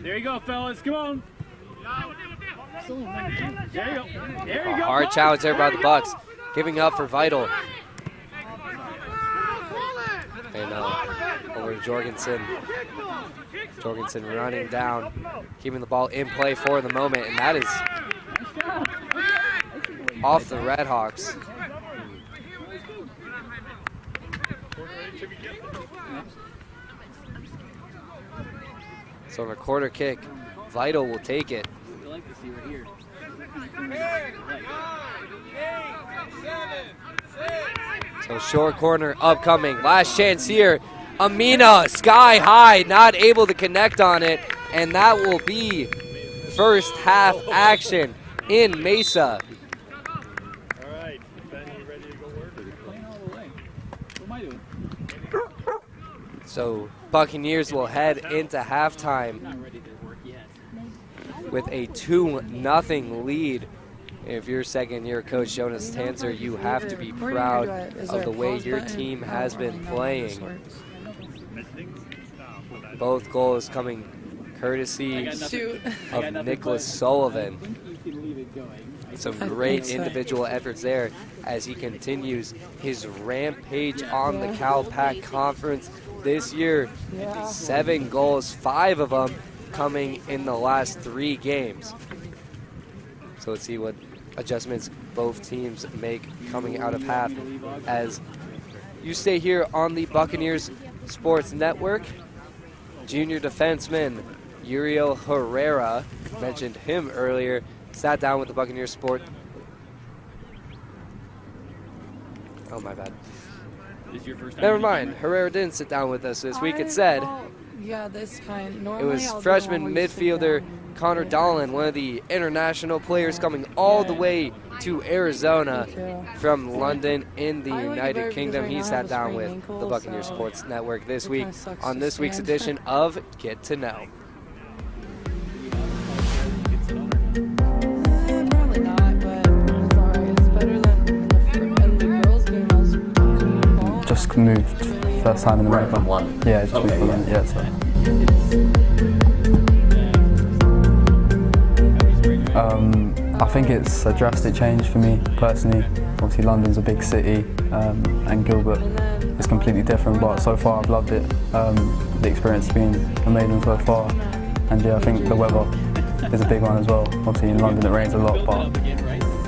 There you go, fellas. Come on. There you go. There you go. Hard challenge there by the Bucks. Giving up for Vital. And over to Jorgensen. Jorgensen running down, keeping the ball in play for the moment, and that is off the Redhawks. So on a quarter kick, Vital will take it. So short corner upcoming. Last chance here. Amina, sky high, not able to connect on it. And that will be first half action in Mesa. All right, Ben, you ready to go work? Playing all the way. What am I doing? So Buccaneers will head into halftime Not ready to work yet. with a 2-0 lead. If you're second-year coach Jonas Tanzer, you have to be proud of the way your team has been playing. Both goals coming courtesy of Nicholas Sullivan. Some great individual efforts there as he continues his rampage on the Cal Pac Conference this year. 7 goals, 5 of them coming in the last 3 games. So let's see what adjustments both teams make coming out of half as you stay here on the Buccaneers Sports Network. Junior defenseman Uriel Herrera, mentioned him earlier, sat down with the Buccaneers Sport. Oh, my bad. This is your first time Never in the mind. camera? Herrera didn't sit down with us this week. It said Yeah, this kind. it Normally was I'll do freshman one where you sit midfielder down. Connor Dolan, one of the international players coming all the way to Arizona from London in the I like it United better Kingdom. because He right now I sat have a down sprained with ankle, the Buccaneers so Sports Network this it week kinda sucks on to this week's stand. edition of Get to Know. Probably not, but it's alright. It's better than in the girls' game. I was ball. Just moved first time in America. From London? Yeah, just moved from London. Yeah, so. I think it's a drastic change for me personally. Obviously London's a big city and Gilbert is completely different, but so far I've loved it. The experience has been amazing so far, and yeah, I think the weather is a big one as well. Obviously in London it rains a lot, but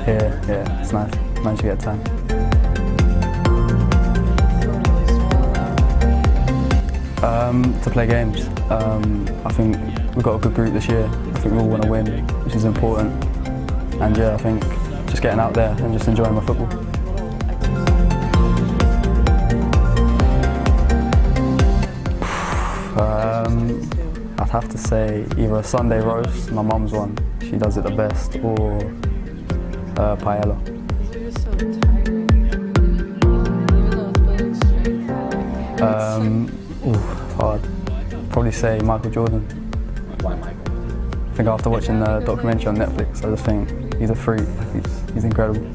here, yeah, it's nice. Managed to get a tan. To play games. I think we've got a good group this year. I think we all want to win, which is important. And yeah, I think just getting out there and just enjoying my football. I'd have to say either a Sunday roast, my mum's one, she does it the best, or paella. You're just so tired. Even though it's building strength. It's hard. Probably say Michael Jordan. Why Michael? I think after watching the documentary on Netflix, I just think he's a freak. He's incredible.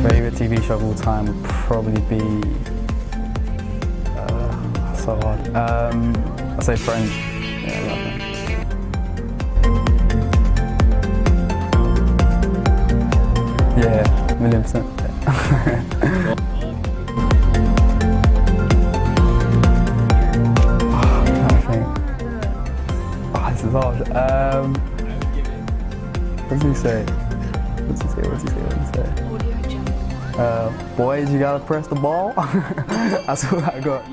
Favorite TV show of all time would probably be so hard. I'd say Friends. Yeah, I love it. Yeah, 1,000,000%. This is hard. What does he say? What's he say? Boys, you gotta press the ball. That's what I got.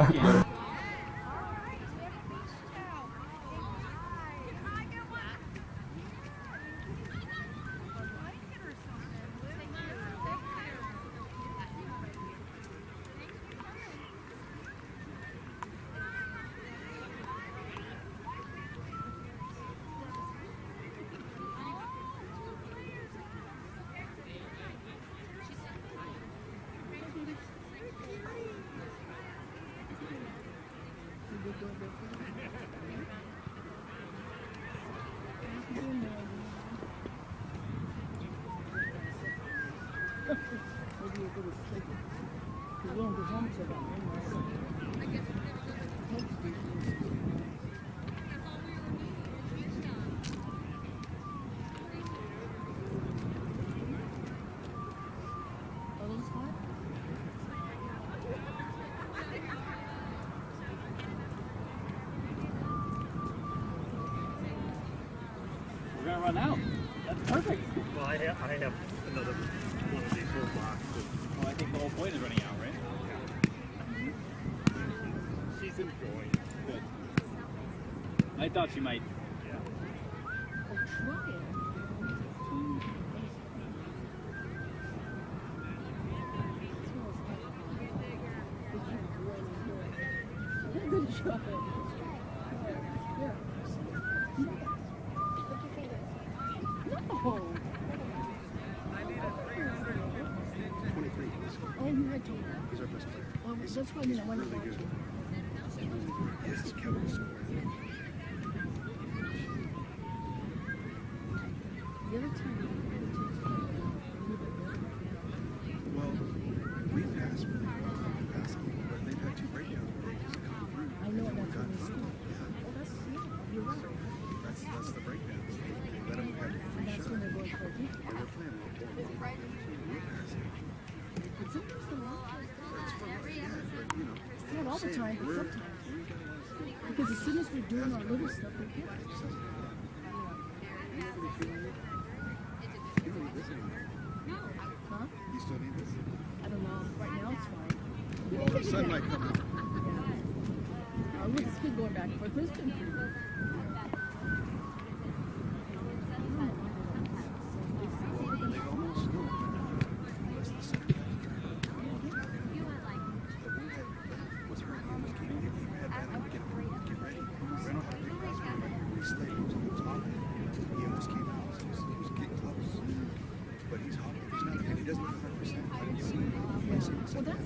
We're gonna run out. That's perfect. Well, I have another one of these little boxes. Well, I think the whole point is running out, right? She's enjoying. Good. I thought she might. Yeah. Oh, you had to. He's our best player. Well, that's what I mean. I wonder why. This is Kevin Square. The other time, well, we passed really well. We passed them, but they've had two breakdowns where they just come through. I know that's what they see. Oh, that's, you're right. That's the breakdowns. They let them have a free shot. That's when they're going for a deep. They were playing real poor. We were passing. But sometimes the long. That's fun. Yeah, but you know. Not all the time, but sometimes. Because as soon as we're doing our little stuff, we get it. Huh? You still need this? I don't know. Right now it's fine. Well, the sun might come out. It's been going back and forth, but it's been pretty good. They almost know unless the sun comes out. What's her name? Was Katie. If you had that, get ready. Reno had a big hospital where he stayed. He was hot. He almost came out. He was getting close. But he's hot. There's nothing. And he doesn't look 100%. I didn't see him. Well, that's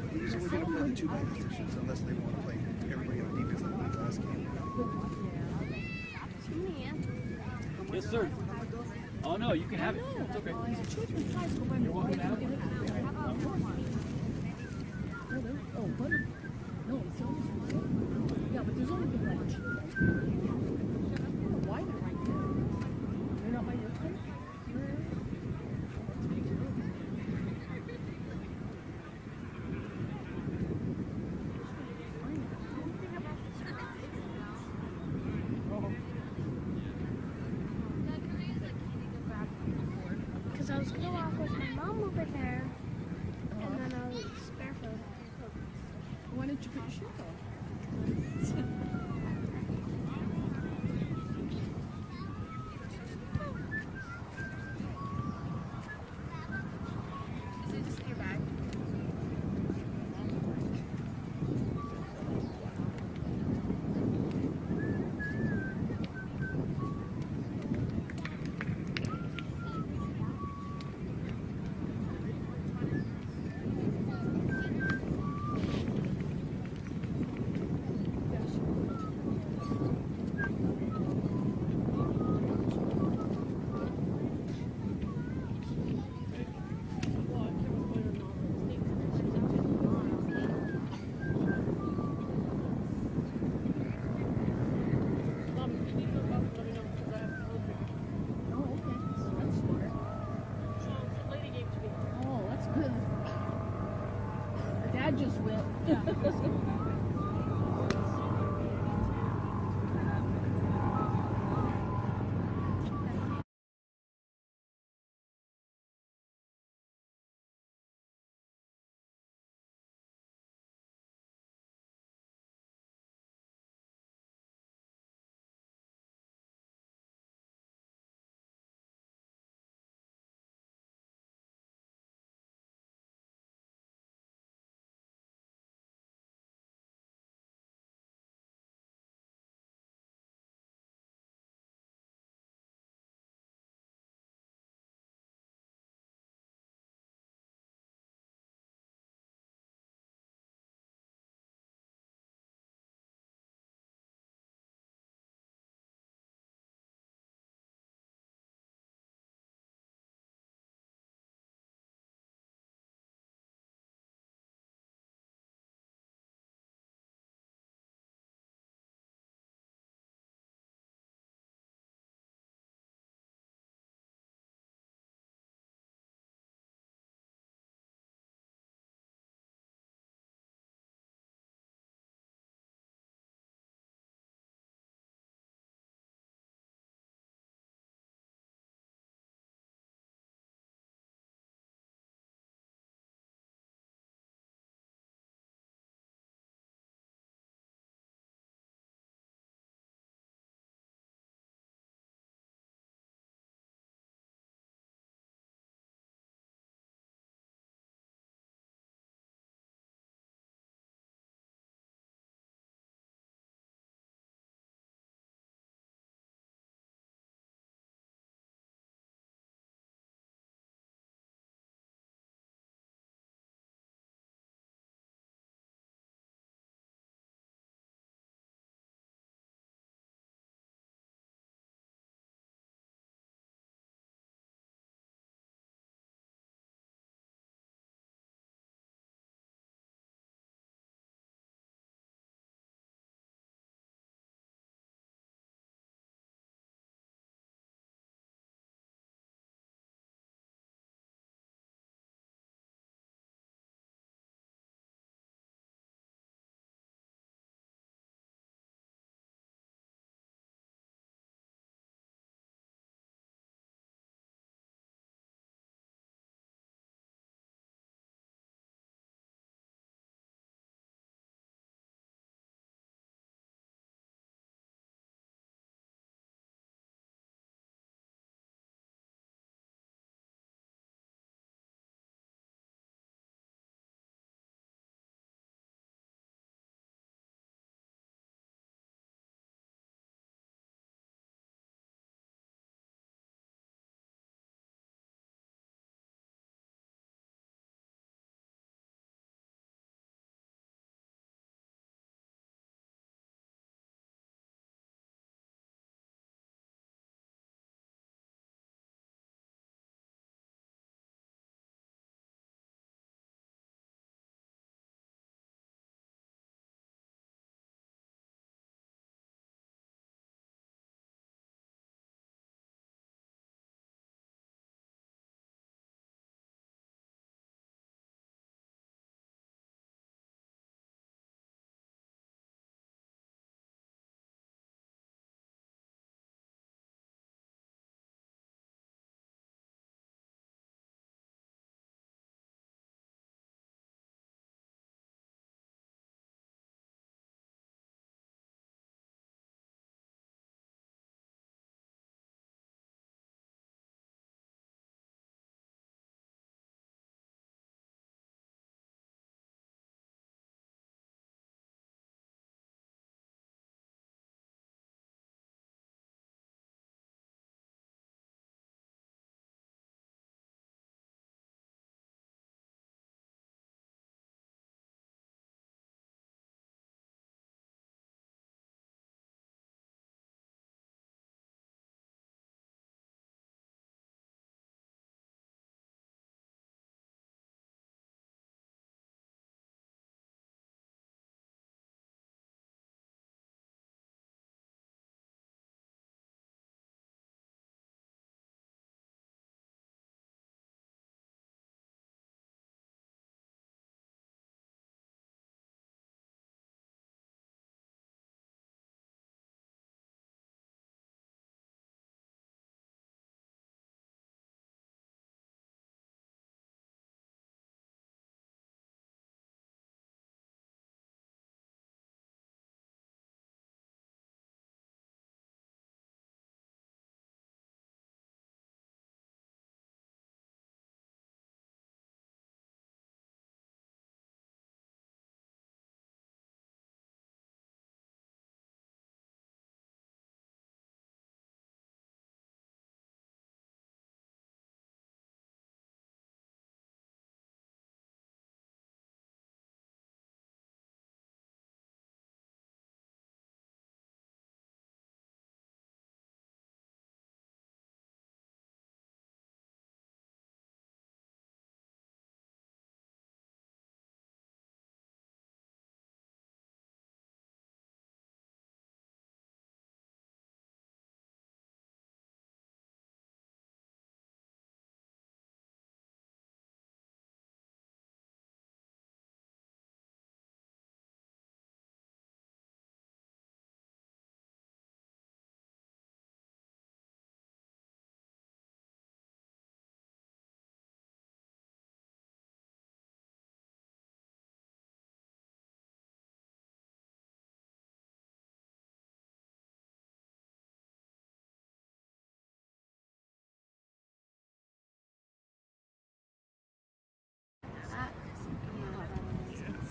He's only going to play the 2 back positions unless they want to play everybody on defense like the last game. Yes, sir. Oh, no, you can have it. It's okay. You're welcome to have it. Oh, butter. No, it's always yeah, but there's only been like 2. Why they're right there? They're not by your place? Because I was going to walk with my mom over there, and then I was barefoot. Why didn't you put your shoes on? Dad just went.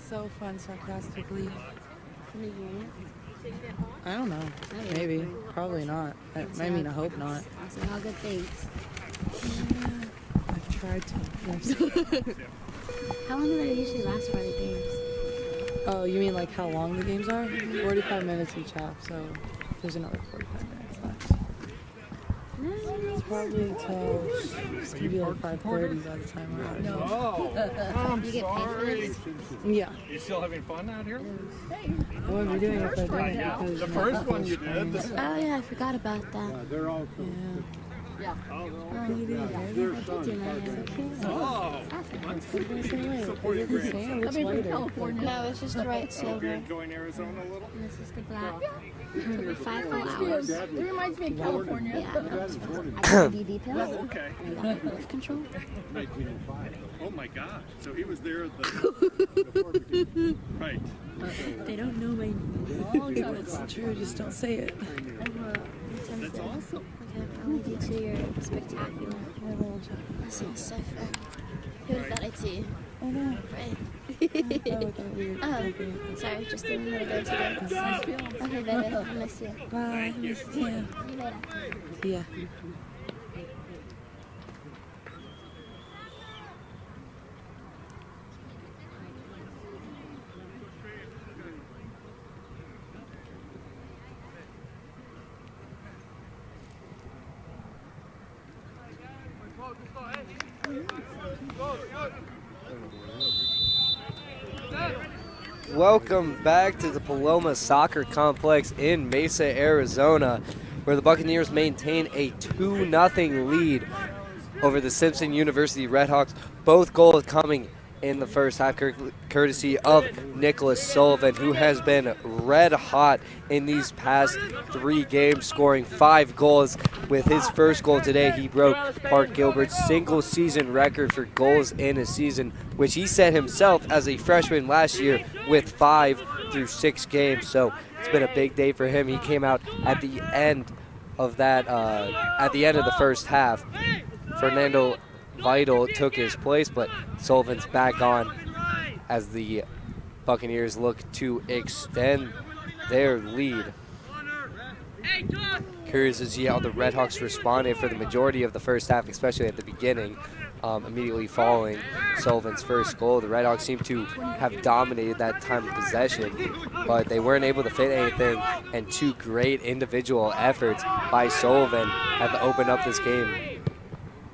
so fun, sarcastically. I don't know. Maybe. Probably not. I mean, I hope not. I'll say all good things. I've tried to. How long do they usually last for the games? Oh, you mean like how long the games are? 45 minutes each half, so there's another 45 minutes left. It's probably until it's gonna be like 5:30 by the time we're out. Oh, I'm You get paid for this? Yeah. You still having fun out here? I wouldn't be doing it if I didn't. Yeah, because the my first ankle one you was sprained. did. Oh yeah, I forgot about that. They're all Yeah. Oh, you did? I did do my hair. Oh, It's the same. It looks lighter. No, it's just the right silver. enjoying Arizona a little? And this is the black. 5 whole hours. It reminds me of California. Yeah, no, it's fun. I got the UV pills. Oh, okay. And I got birth control. 1905. Oh my gosh. So he was there at the. Right. They don't know my name. It's true. Just don't say it. That's awesome. Okay, I'll leave you to your spectacular. That sounds so fun. Who was that I see? Oh no. Right. Oh, Sorry, just didn't want to go to that. Okay, baby, I miss you. bye. Yeah. See you later. Yeah. Welcome back to the Paloma Soccer Complex in Mesa, Arizona, where the Buccaneers maintain a 2-0 lead over the Simpson University Redhawks. Both goals coming in the first half, courtesy of Nicholas Sullivan, who has been red hot in these past 3 games, scoring 5 goals. With his first goal today, he broke Park Gilbert's single season record for goals in a season, which he set himself as a freshman last year with 5 through 6 games. So it's been a big day for him. He came out at the end of that, at the end of the first half. Fernando Vital took his place, but Sullivan's back on as the Buccaneers look to extend their lead. Curious to see how the Redhawks responded for the majority of the first half, especially at the beginning, immediately following Sullivan's first goal. The Redhawks seem to have dominated that time of possession, but they weren't able to fit anything, and 2 great individual efforts by Sullivan had to open up this game.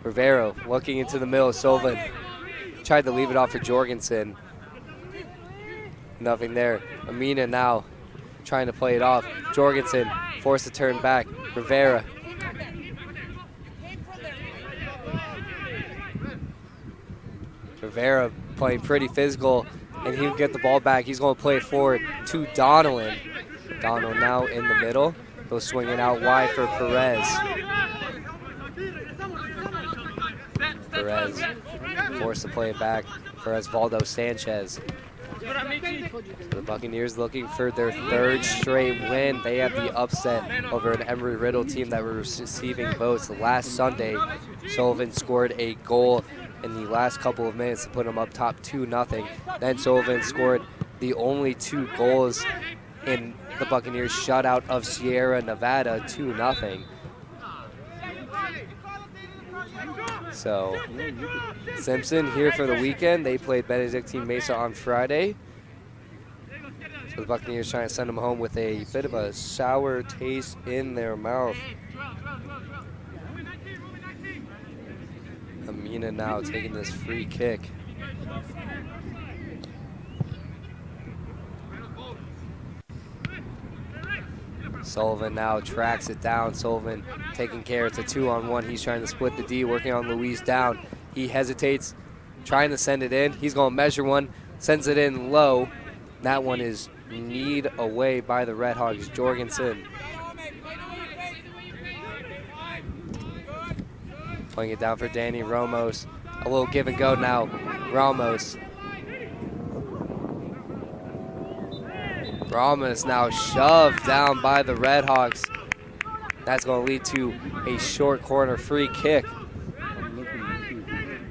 Rivero looking into the middle. Sullivan tried to leave it off for Jorgensen. Nothing there. Amina now trying to play it off. Jorgensen forced to turn back. Rivera. Rivera playing pretty physical, and he'll get the ball back. He's going to play it forward to Donnellan. Donnellan now in the middle. He'll swing it out wide for Perez. Perez forced to play it back for Osvaldo Sanchez. So the Buccaneers looking for their 3rd straight win. They had the upset over an Embry-Riddle team that were receiving votes. Last Sunday, Sullivan scored a goal in the last couple of minutes to put them up top 2-0. Then Sullivan scored the only 2 goals in the Buccaneers shutout of Sierra Nevada, 2-0. So Simpson here for the weekend. They played Benedictine Mesa on Friday. So the Buccaneers trying to send them home with a bit of a sour taste in their mouth. Amina now taking this free kick. Sullivan now tracks it down. Sullivan taking care. It's a 2-on-1. He's trying to split the D, working on Luis down. He hesitates, trying to send it in. He's going to measure one, sends it in low. That one is kneed away by the Redhawks. Jorgensen playing it down for Danny Ramos. A little give and go now. Ramos now shoved down by the Redhawks. That's going to lead to a short corner free kick.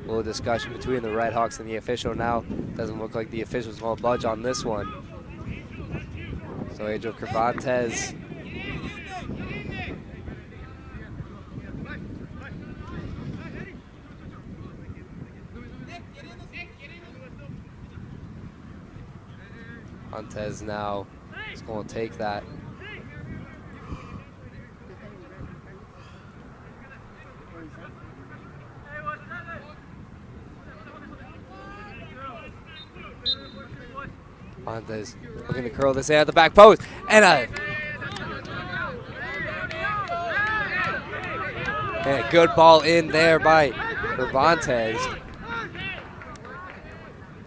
Will little discussion between the Redhawks and the official now. Doesn't look like the officials won't budge on this one. So Angel Cervantes Montez now is going to take that. Montez looking to curl this in at the back post, and a good ball in there by Cervantes.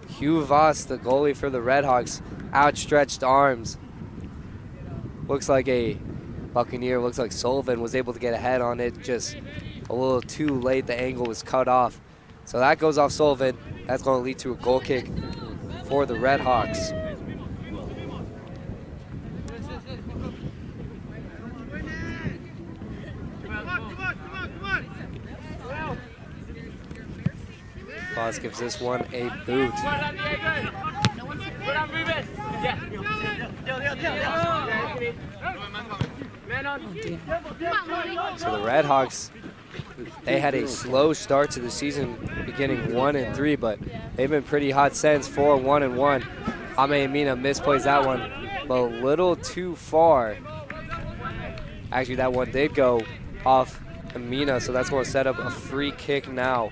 Hugh Voss, the goalie for the Redhawks, outstretched arms. Looks like a Buccaneer, looks like Sullivan was able to get ahead on it, just a little too late. The angle was cut off. So that goes off Sullivan. That's going to lead to a goal kick for the Redhawks. Voss gives this one a boot. So the Redhawks, they had a slow start to the season, beginning 1-3, but they've been pretty hot since. 4-1-1. Ame Amina misplays that one, but a little too far. Actually, that one did go off Amina, so that's going to set up a free kick now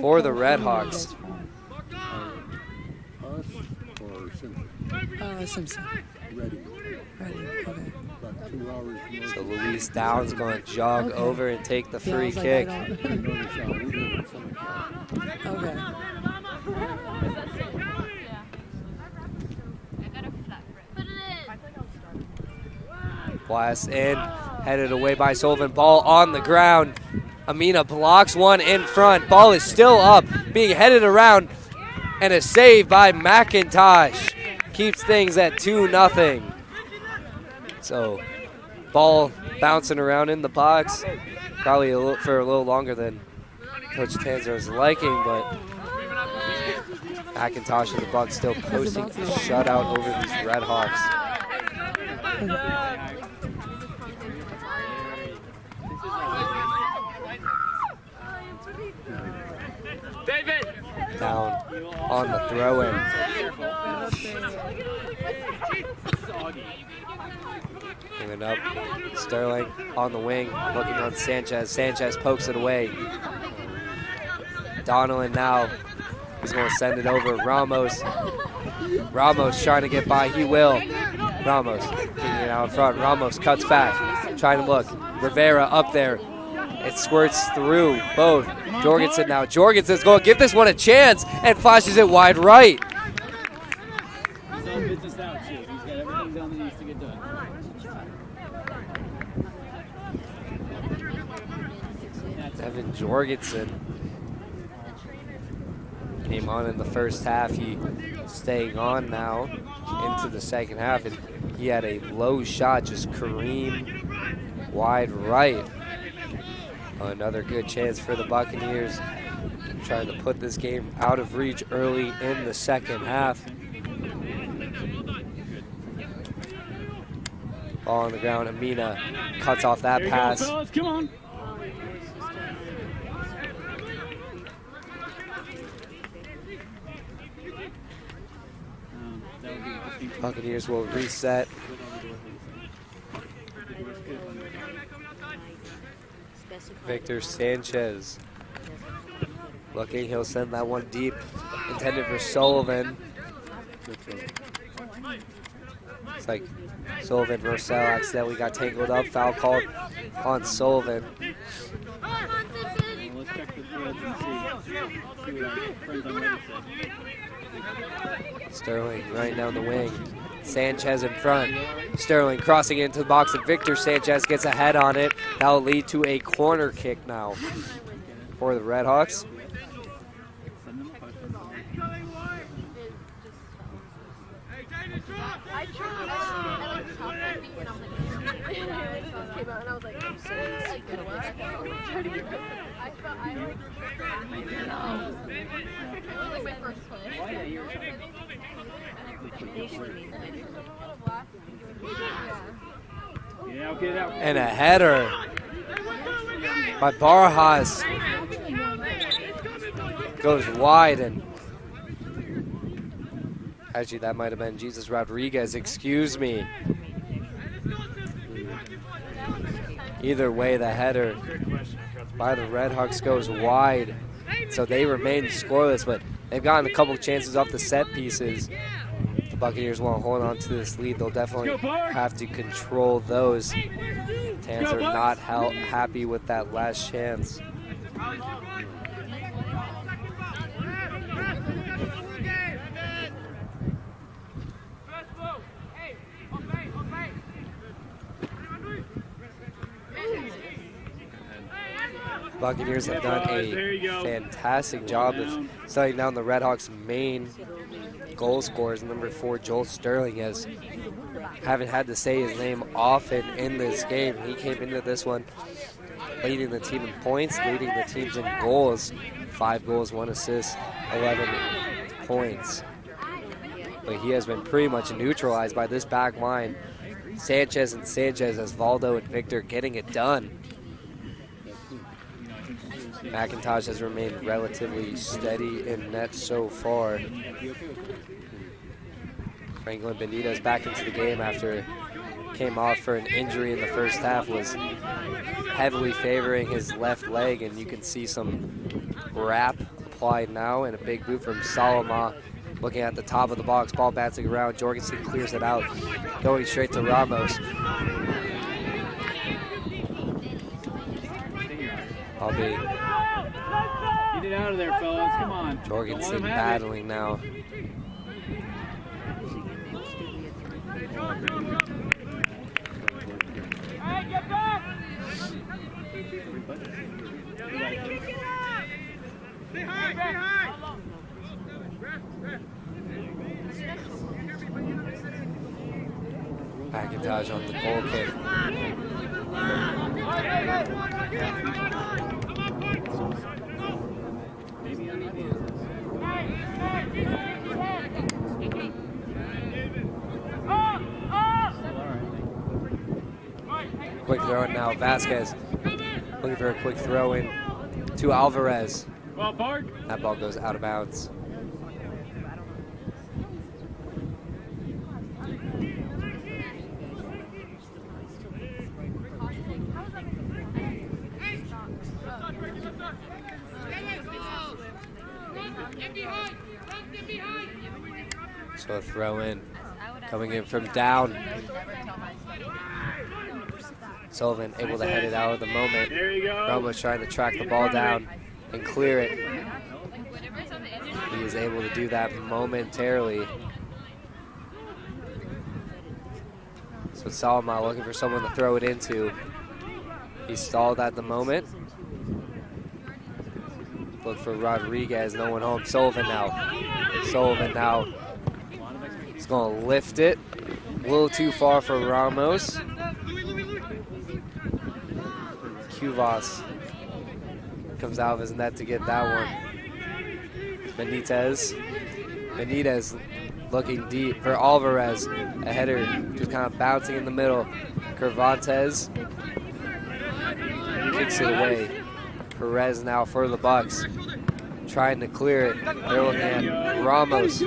for the Redhawks. Us or Simpson? Simpson. Ready. Okay. About 2 hours. So Luis Downs going to jog over and take the free kick. Okay. Blast in, headed away by Sullivan. Ball on the ground. Amina blocks one in front. Ball is still up, being headed around, and a save by McIntosh keeps things at 2-0. So, ball bouncing around in the box, probably for a little longer than Coach Tanzer's liking, but McIntosh and the Bucs still posting a shutout over these Redhawks. Down on the throw-in. Moving up, Sterling on the wing, looking on Sanchez. Sanchez pokes it away. Donnellan now, he's going to send it over. Ramos trying to get by, he will. Ramos getting it out in front. Ramos cuts back, trying to look. Rivera up there. It squirts through both. Jorgensen now. Jorgensen's going to give this one a chance and flashes it wide right. He's all business out, too. He's got everything done that needs to get done. Evan Jorgensen came on in the first half. He staying on now into the second half, and he had a low shot just careened wide right. Another good chance for the Buccaneers, trying to put this game out of reach early in the second half. Ball on the ground. Amina cuts off that pass. Come on. Buccaneers will reset. Victor Sanchez looking, he'll send that one deep, intended for Sullivan. It's like Sullivan Rosell accidentally got tangled up, foul called on Sullivan. Let's check the threads and see what our friends on Reddit said. Sterling right down the wing. Sanchez in front. Sterling crossing into the box, and Victor Sanchez gets a head on it. That'll lead to a corner kick now for the Redhawks. came out and I was like, I couldn't get back out. I tried to get back out. I felt, I like, it was like my first play. Yeah, okay, that. And a header by Barajas. Goes wide, and actually that might have been Jesus Rodriguez, excuse me. Either way, the header by the Redhawks goes wide, so they remain scoreless, but they've gotten a couple chances off the set pieces. If the Buccaneers want to hold on to this lead, they'll definitely have to control those. Tans are not happy with that last chance. Buccaneers have done a fantastic job of setting down the Redhawks' main goal scorers. Number 4, Joel Sterling, haven't had to say his name often in this game. He came into this one leading the team in points, leading the teams in goals. 5 goals, 1 assist, 11 points. But he has been pretty much neutralized by this back line. Sanchez and Sanchez as Valdo and Victor getting it done. McIntosh has remained relatively steady in net so far. Franklin Benitez back into the game after came off for an injury in the first half, was heavily favoring his left leg, and you can see some wrap applied now, and a big boot from Salama looking at the top of the box, ball bouncing around. Jorgensen clears it out, going straight to Ramos. Get it out of there, fellas. Come on. Jorgensen battling now. Hey, get back! Stay high, stay high! McIntosh on the goal kick. Quick throw in now. Vasquez looking for a quick throw in to Alvarez. Well, Bart. That ball goes out of bounds. So a throw in coming in from down. Sullivan able to head it out of the moment. There you go. Ramos trying to track the ball down and clear it. He is able to do that momentarily. So Salama looking for someone to throw it into. He stalled at the moment. Look for Rodriguez, no one home. Sullivan now. Sullivan now. He's going to lift it. A little too far for Ramos. Cuvas comes out of his net to get that one. Benitez looking deep for Alvarez. A header just kind of bouncing in the middle. Cervantes kicks it away. Perez now for the Bucks, trying to clear it. They're looking at Ramos.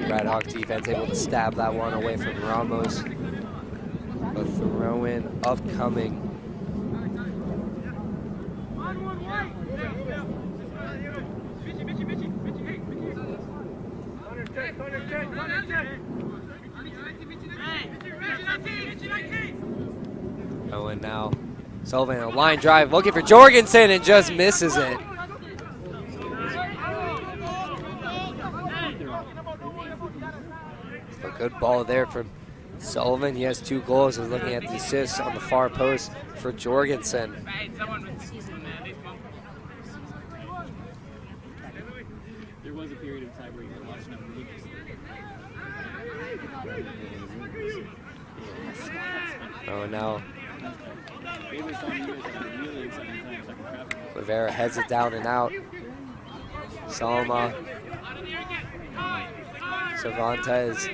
Redhawk defense able to stab that one away from Ramos. A throw-in upcoming. Going now. Sullivan, a line drive, looking for Jorgensen and just misses it. A good ball there from Sullivan. He has 2 goals. He's looking at the assists on the far post for Jorgensen. There was a period of time where you were watching them religiously. Oh, no. Rivera heads it down and out. Salma. Cervantes.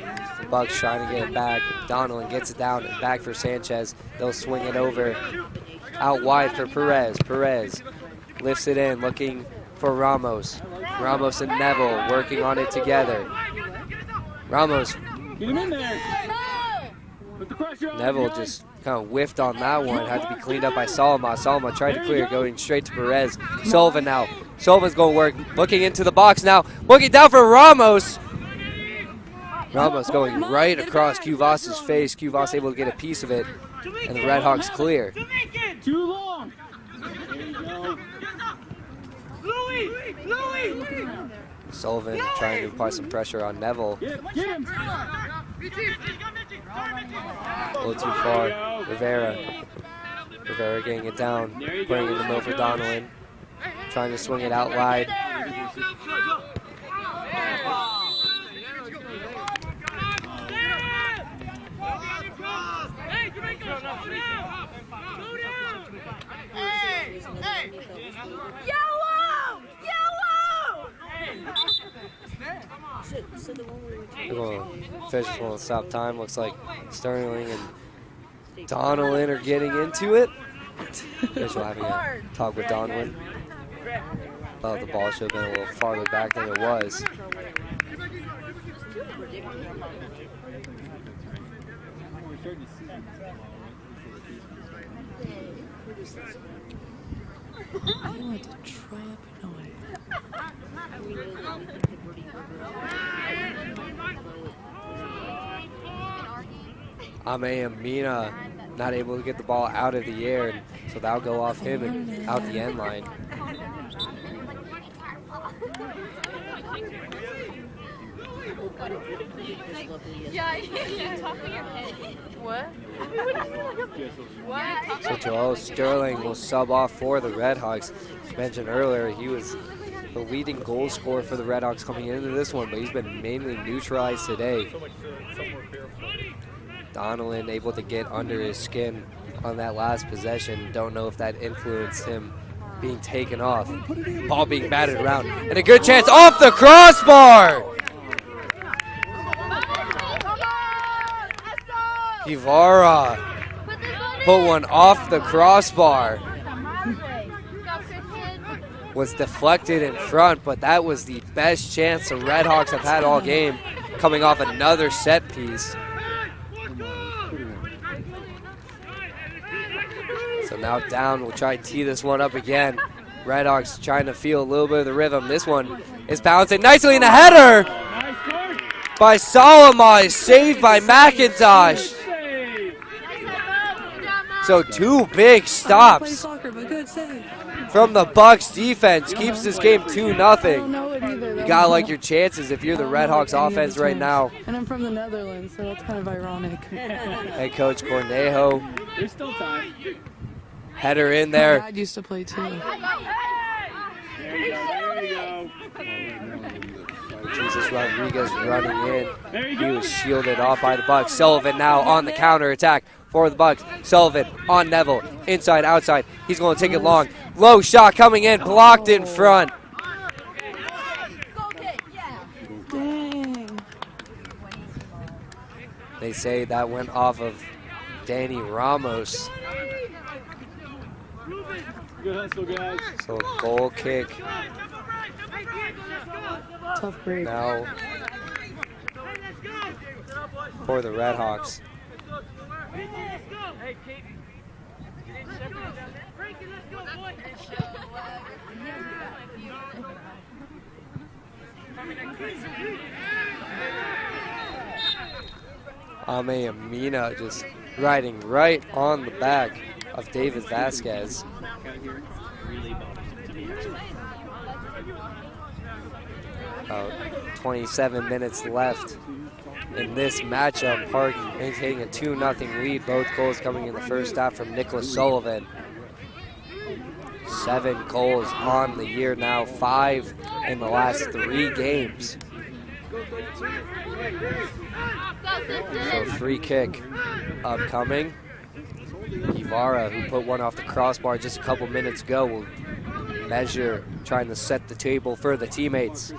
Bucks trying to get it back. Donaldson gets it down and back for Sanchez. They'll swing it over. Out wide for Perez. Perez lifts it in, looking for Ramos. Ramos and Neville working on it together. Ramos. Get him in there. Put the pressure on. Neville just kind of whiffed on that one. Had to be cleaned up by Salma. Salma tried to clear, going straight to Perez. Sullivan now. Sullivan's going to work. Looking into the box now. Looking down for Ramos. Ramos going right across Cuvas's face. Cuvas able to get a piece of it. And the Redhawks clear. Too long. There you go. Sullivan trying to apply some pressure on Neville. Get him. A little too far. Rivera. Rivera getting it down. Putting it in the middle for Donaldson. Trying to swing it out wide. They're going to finish won't stop time. Looks like Sterling and Donaldson are getting into it. Official having a talk with Donaldson. Thought the ball should have been a little farther back than it was. I want to drop noise. Ame and Mina not able to get the ball out of the air, and so that'll go off him and out the end line. Yeah, top of your head. What? What? So Joel Sterling will sub off for the Redhawks. As mentioned earlier, he was the leading goal scorer for the Redhawks coming into this one, but he's been mainly neutralized today. Donaldson able to get under his skin on that last possession. Don't know if that influenced him being taken off. Ball being batted around, and a good chance off the crossbar! Ibarra put one off the crossbar. Was deflected in front, but that was the best chance the Redhawks have had all game, coming off another set piece. So now down, we'll try to tee this one up again. Redhawks trying to feel a little bit of the rhythm. This one is bouncing nicely in the header by Salama, saved by McIntosh. So two big stops from the Bucks defense. Keeps this game 2-0. You gotta like your chances if you're the Redhawks offense right now. And I'm from the Netherlands, so that's kind of ironic. Head coach Cornejo. There's still time. Header in there. My dad used to play too. There you go. Jesus Rodriguez running in. He was shielded off by the Bucks. Sullivan now on the counter attack for the Bucks. Sullivan on Neville, inside, outside. He's going to take it long. Low shot coming in, blocked in front. Dang. They say that went off of Danny Ramos. Good hustle, guys. So goal kick. Tough break. Now for the Redhawks. Ame Amina just riding right on the back of David Vasquez. 27 minutes left in this matchup. Park maintaining a 2-0 lead. Both goals coming in the first half from Nicholas Sullivan. 7 goals on the year now, 5 in the last 3 games. So free kick upcoming. Guevara, who put one off the crossbar just a couple minutes ago, will measure, trying to set the table for the teammates.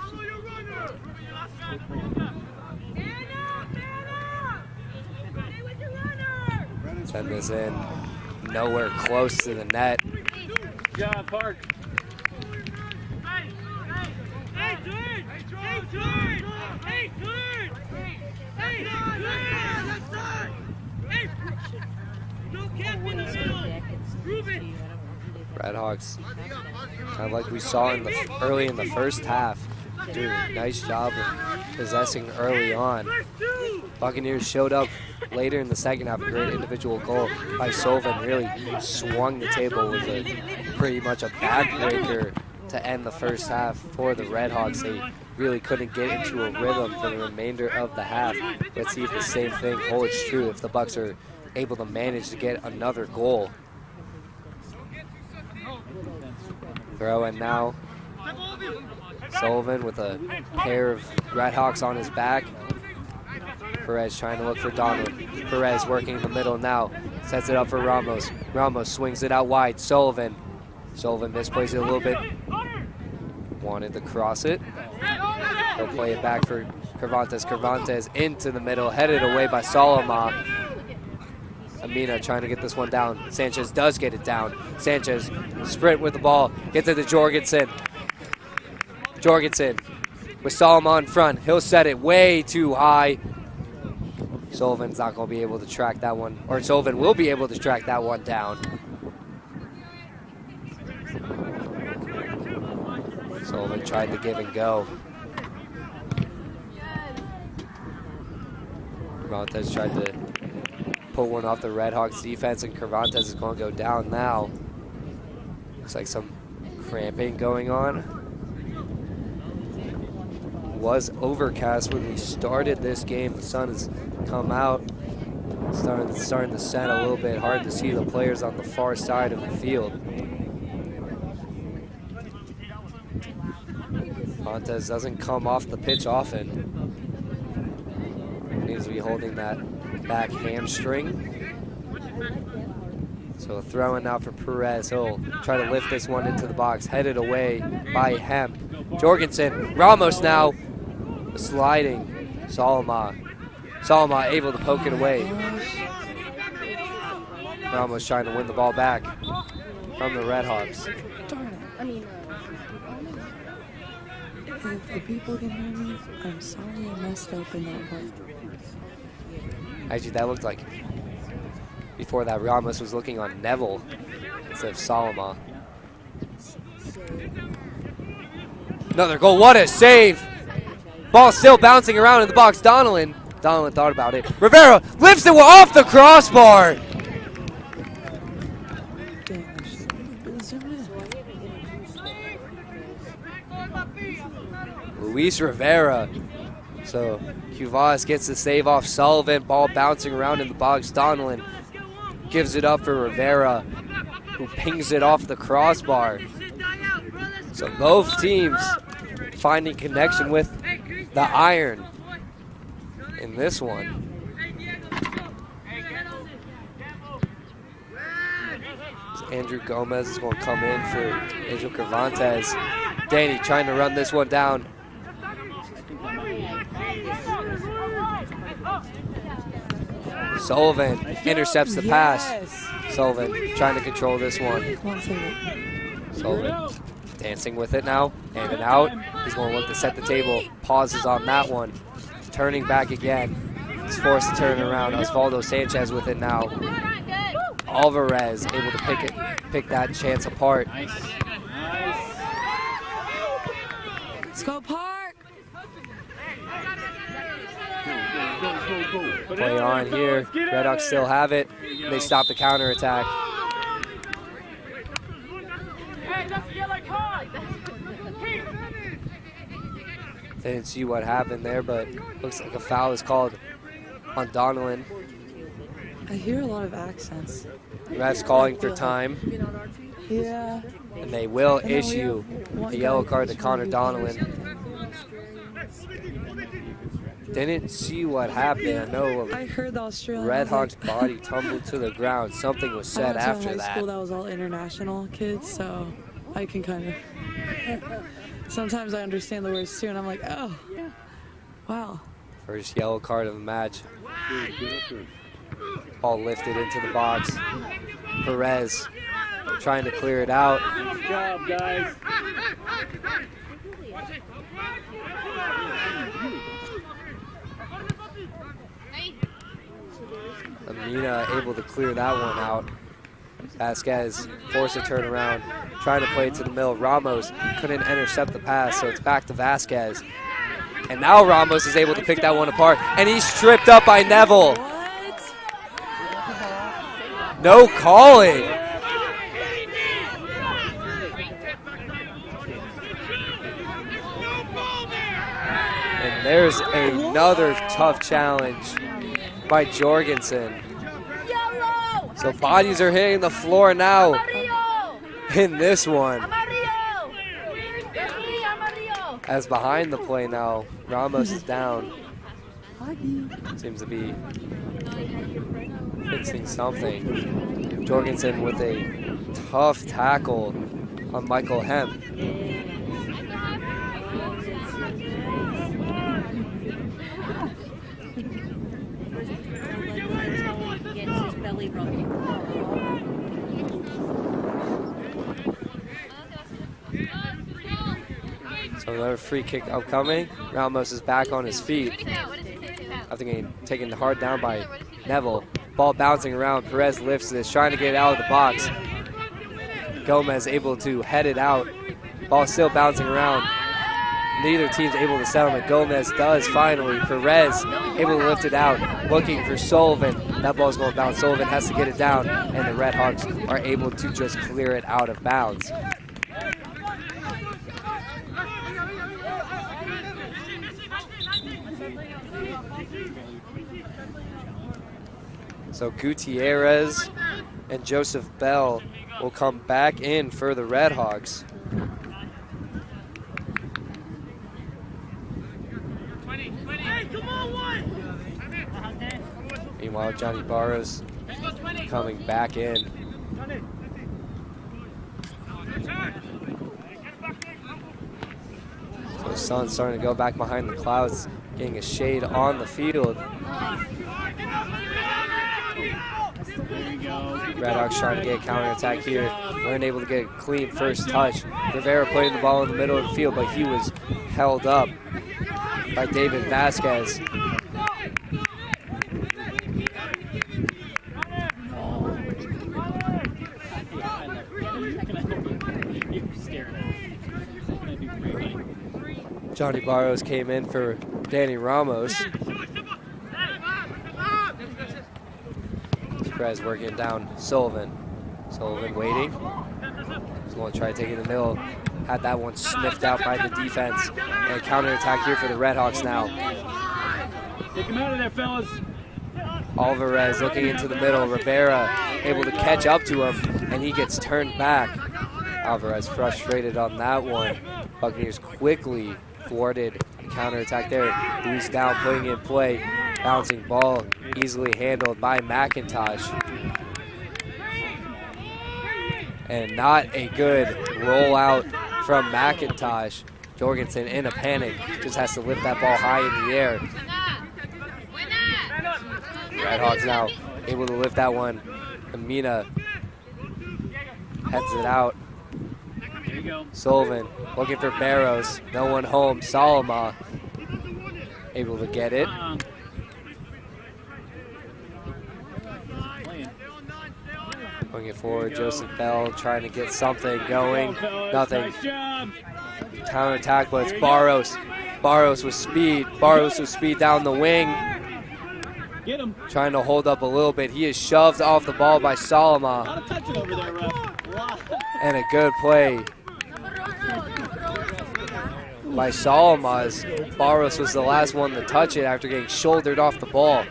Send this in, nowhere close to the net. John Park. Redhawks, kind of like we saw in early in the first half, doing a nice job of possessing early on. Buccaneers showed up later in the second half, a great individual goal by Sullivan, really swung the table with pretty much a backbreaker to end the first half for the Redhawks. They really couldn't get into a rhythm for the remainder of the half. Let's see if the same thing holds true if the Bucks are able to manage to get another goal. Throw in now. Sullivan with a pair of Redhawks on his back. Perez trying to look for Donald. Perez working in the middle now. Sets it up for Ramos. Ramos swings it out wide. Sullivan. Sullivan misplays it a little bit. Wanted to cross it. He'll play it back for Cervantes. Cervantes into the middle, headed away by Salama. Amina trying to get this one down. Sanchez does get it down. Sanchez sprint with the ball. Gets it to Jorgensen. Jorgensen with Salama in front. He'll set it way too high. Sullivan's not going to be able to track that one. Or Sullivan will be able to track that one down. Sullivan tried to give and go. Cervantes tried to put one off the Redhawks defense, and Cervantes is going to go down now. Looks like some cramping going on. It was overcast when we started this game. The sun has come out. Starting to set a little bit. Hard to see the players on the far side of the field. Cervantes doesn't come off the pitch often. Needs to be holding that back hamstring. So a throw in now for Perez. He'll try to lift this one into the box. Headed away by Hemp. Jorgensen. Ramos now sliding. Salama able to poke it away. Ramos trying to win the ball back from the Redhawks. If the people can hear me, I'm sorry I messed up in that part. Actually, that looked like, before that, Ramos was looking on Neville instead of Salama. Another goal, what a save! Ball still bouncing around in the box. Donnellan thought about it. Rivera lifts it off the crossbar! Luis Rivera. So Cuvas gets the save off Sullivan. Ball bouncing around in the box. Donnellan gives it up for Rivera, who pings it off the crossbar. So both teams finding connection with the iron in this one. Andrew Gomez is going to come in for Angel Cervantes. Danny trying to run this one down. Sullivan intercepts the pass. Sullivan trying to control this one. Sullivan dancing with it now, in and out. He's going to look to set the table. Pauses on that one. Turning back again. He's forced to turn around. Osvaldo Sanchez with it now. Alvarez able to pick that chance apart. Let's go, Park! Play on here. Redhawks still have it. They stop the counterattack. Didn't see what happened there, but looks like a foul is called on Donnellan. I hear a lot of accents. Refs calling for time. Yeah. And they will issue a yellow card to Connor Donnellan. Didn't see what happened. I know I heard the Australian. Redhawks' body tumbled to the ground. Something was said I went to after a high that. school that was all international kids, so I can kind of. Sometimes I understand the words too, and I'm like, oh, wow. First yellow card of the match. Ball lifted into the box. Perez trying to clear it out. Good job, guys. Amina able to clear that one out. Vasquez forced to turn around, trying to play it to the middle. Ramos couldn't intercept the pass, so it's back to Vasquez. And now Ramos is able to pick that one apart, and he's stripped up by Neville. No calling. And there's another tough challenge by Jorgensen. So bodies are hitting the floor now in this one. As behind the play now, Ramos is down. Seems to be fixing something. Jorgensen with a tough tackle on Michael Hemp. So another free kick upcoming. Ramos is back on his feet. After getting taken hard down by Neville. Ball bouncing around. Perez lifts this, trying to get it out of the box. Gomez able to head it out. Ball still bouncing around. Neither team's able to settle it. Gomez does finally. Perez able to lift it out. Looking for Sullivan. That ball's going to bounce. Sullivan has to get it down. And the Redhawks are able to just clear it out of bounds. So Gutierrez and Joseph Bell will come back in for the Redhawks. Meanwhile, Johnny Barros coming back in. So the sun's starting to go back behind the clouds, getting a shade on the field. Redhawks trying to get a counterattack here. Weren't able to get a clean first touch. Rivera putting the ball in the middle of the field, but he was held up by David Vasquez. Johnny Barros came in for Danny Ramos. Perez working down Sullivan. Sullivan waiting. He's going to try to take it in the middle. Had that one sniffed out by the defense. And a counterattack here for the Redhawks now. Take him out of there, fellas. Alvarez looking into the middle. Rivera able to catch up to him, and he gets turned back. Alvarez frustrated on that one. Buccaneers quickly thwarted the counterattack there. Luis down, putting in play. Bouncing ball, easily handled by McIntosh. And not a good rollout from McIntosh. Jorgensen in a panic, just has to lift that ball high in the air. Redhawks now able to lift that one. Amina heads it out. Sullivan looking for Barros. No one home. Salama able to get it. Putting it forward, Joseph Bell trying to get something going. Nothing. Counterattack, but it's Barros. Barros with speed. Barros with speed down the wing. Get him. Trying to hold up a little bit. He is shoved off the ball by Salama. And a good play by Salama, as Barros was the last one to touch it after getting shouldered off the ball.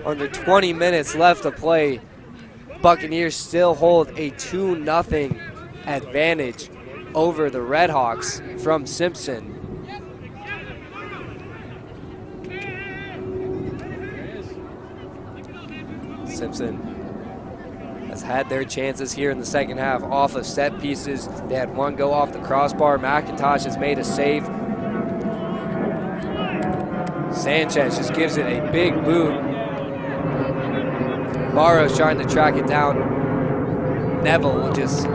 Under 20 minutes left to play. Buccaneers still hold a 2-0 advantage over the Redhawks from Simpson. Simpson has had their chances here in the second half off of set pieces. They had one go off the crossbar. McIntosh has made a save. Sanchez just gives it a big boot. Barrow's trying to track it down. Neville will just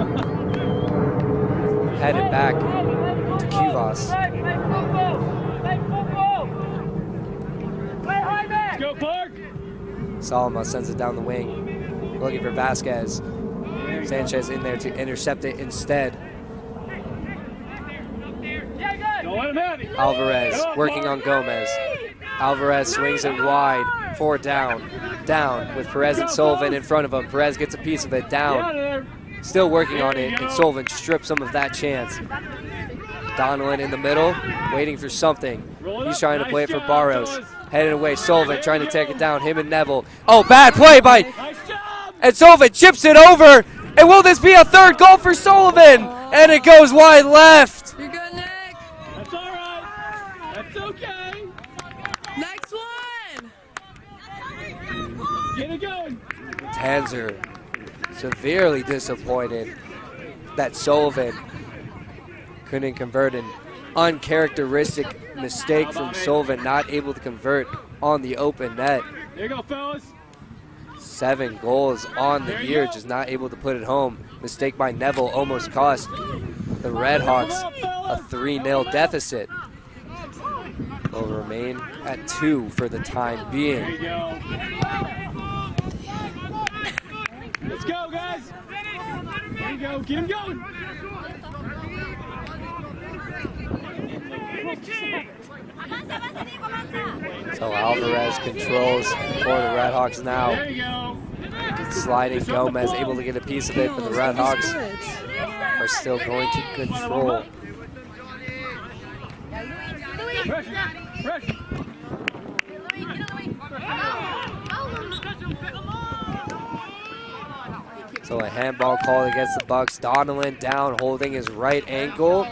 head it back to Kuvas. Let's go, Park! Salma sends it down the wing, looking for Vasquez. Sanchez in there to intercept it instead. Don't let him have it. Alvarez working on Gomez. Alvarez swings it wide, 4 down. Down with Perez and Sullivan in front of him. Perez gets a piece of it, down. Still working on it, and Sullivan strips some of that chance. Donilon in the middle, waiting for something. He's trying to play it for Barros. Headed away, Sullivan trying to take it down, him and Neville. Oh, bad play by, and Sullivan chips it over. And will this be a third goal for Sullivan? And it goes wide left. You're good, Nick. That's all right. That's okay. Next one. Get it going. Tanzer severely disappointed that Sullivan couldn't convert. An uncharacteristic mistake from Sullivan, not able to convert on the open net. There you go, fellas. 7 goals on the year, just not able to put it home. Mistake by Neville almost cost the Redhawks a 3-0 deficit. Will remain at 2 for the time being. There you go. Let's go, guys. There you go. Get him going. So Alvarez controls for the Redhawks now. There you go. Sliding Gomez, able to get a piece of it, but the Redhawks are still going to control. Pressure. Pressure. So a handball called against the Bucks. Donilon down, holding his right ankle.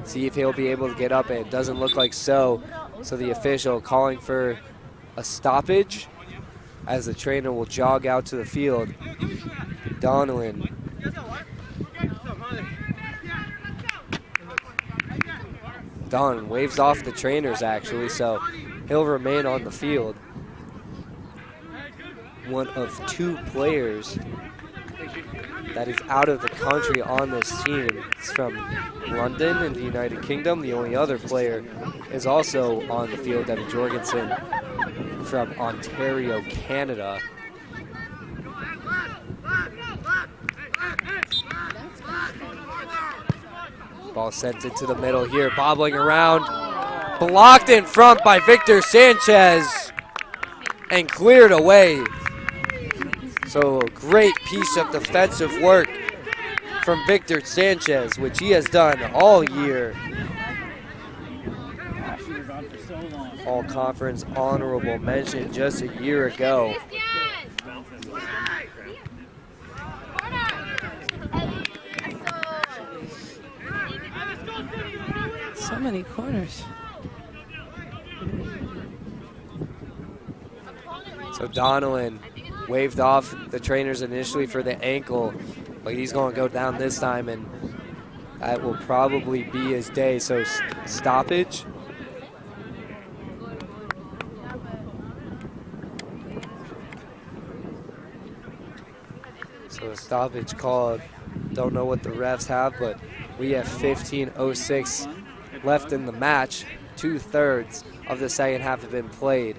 See if he'll be able to get up, and it doesn't look like so. So the official calling for a stoppage as the trainer will jog out to the field. Donilon. Don waves off the trainers actually, so he'll remain on the field. One of 2 players that is out of the country on this team. It's from London in the United Kingdom. The only other player is also on the field, Devin Jorgensen from Ontario, Canada. Ball sent into the middle here, bobbling around. Blocked in front by Victor Sanchez and cleared away. So a great piece of defensive work from Victor Sanchez, which he has done all year. All conference honorable mention just a year ago. So many corners. So Donilon waved off the trainers initially for the ankle, but he's going to go down this time, and that will probably be his day. So stoppage. So a stoppage called. Don't know what the refs have, but we have 15:06 left in the match. 2/3 of the second half have been played.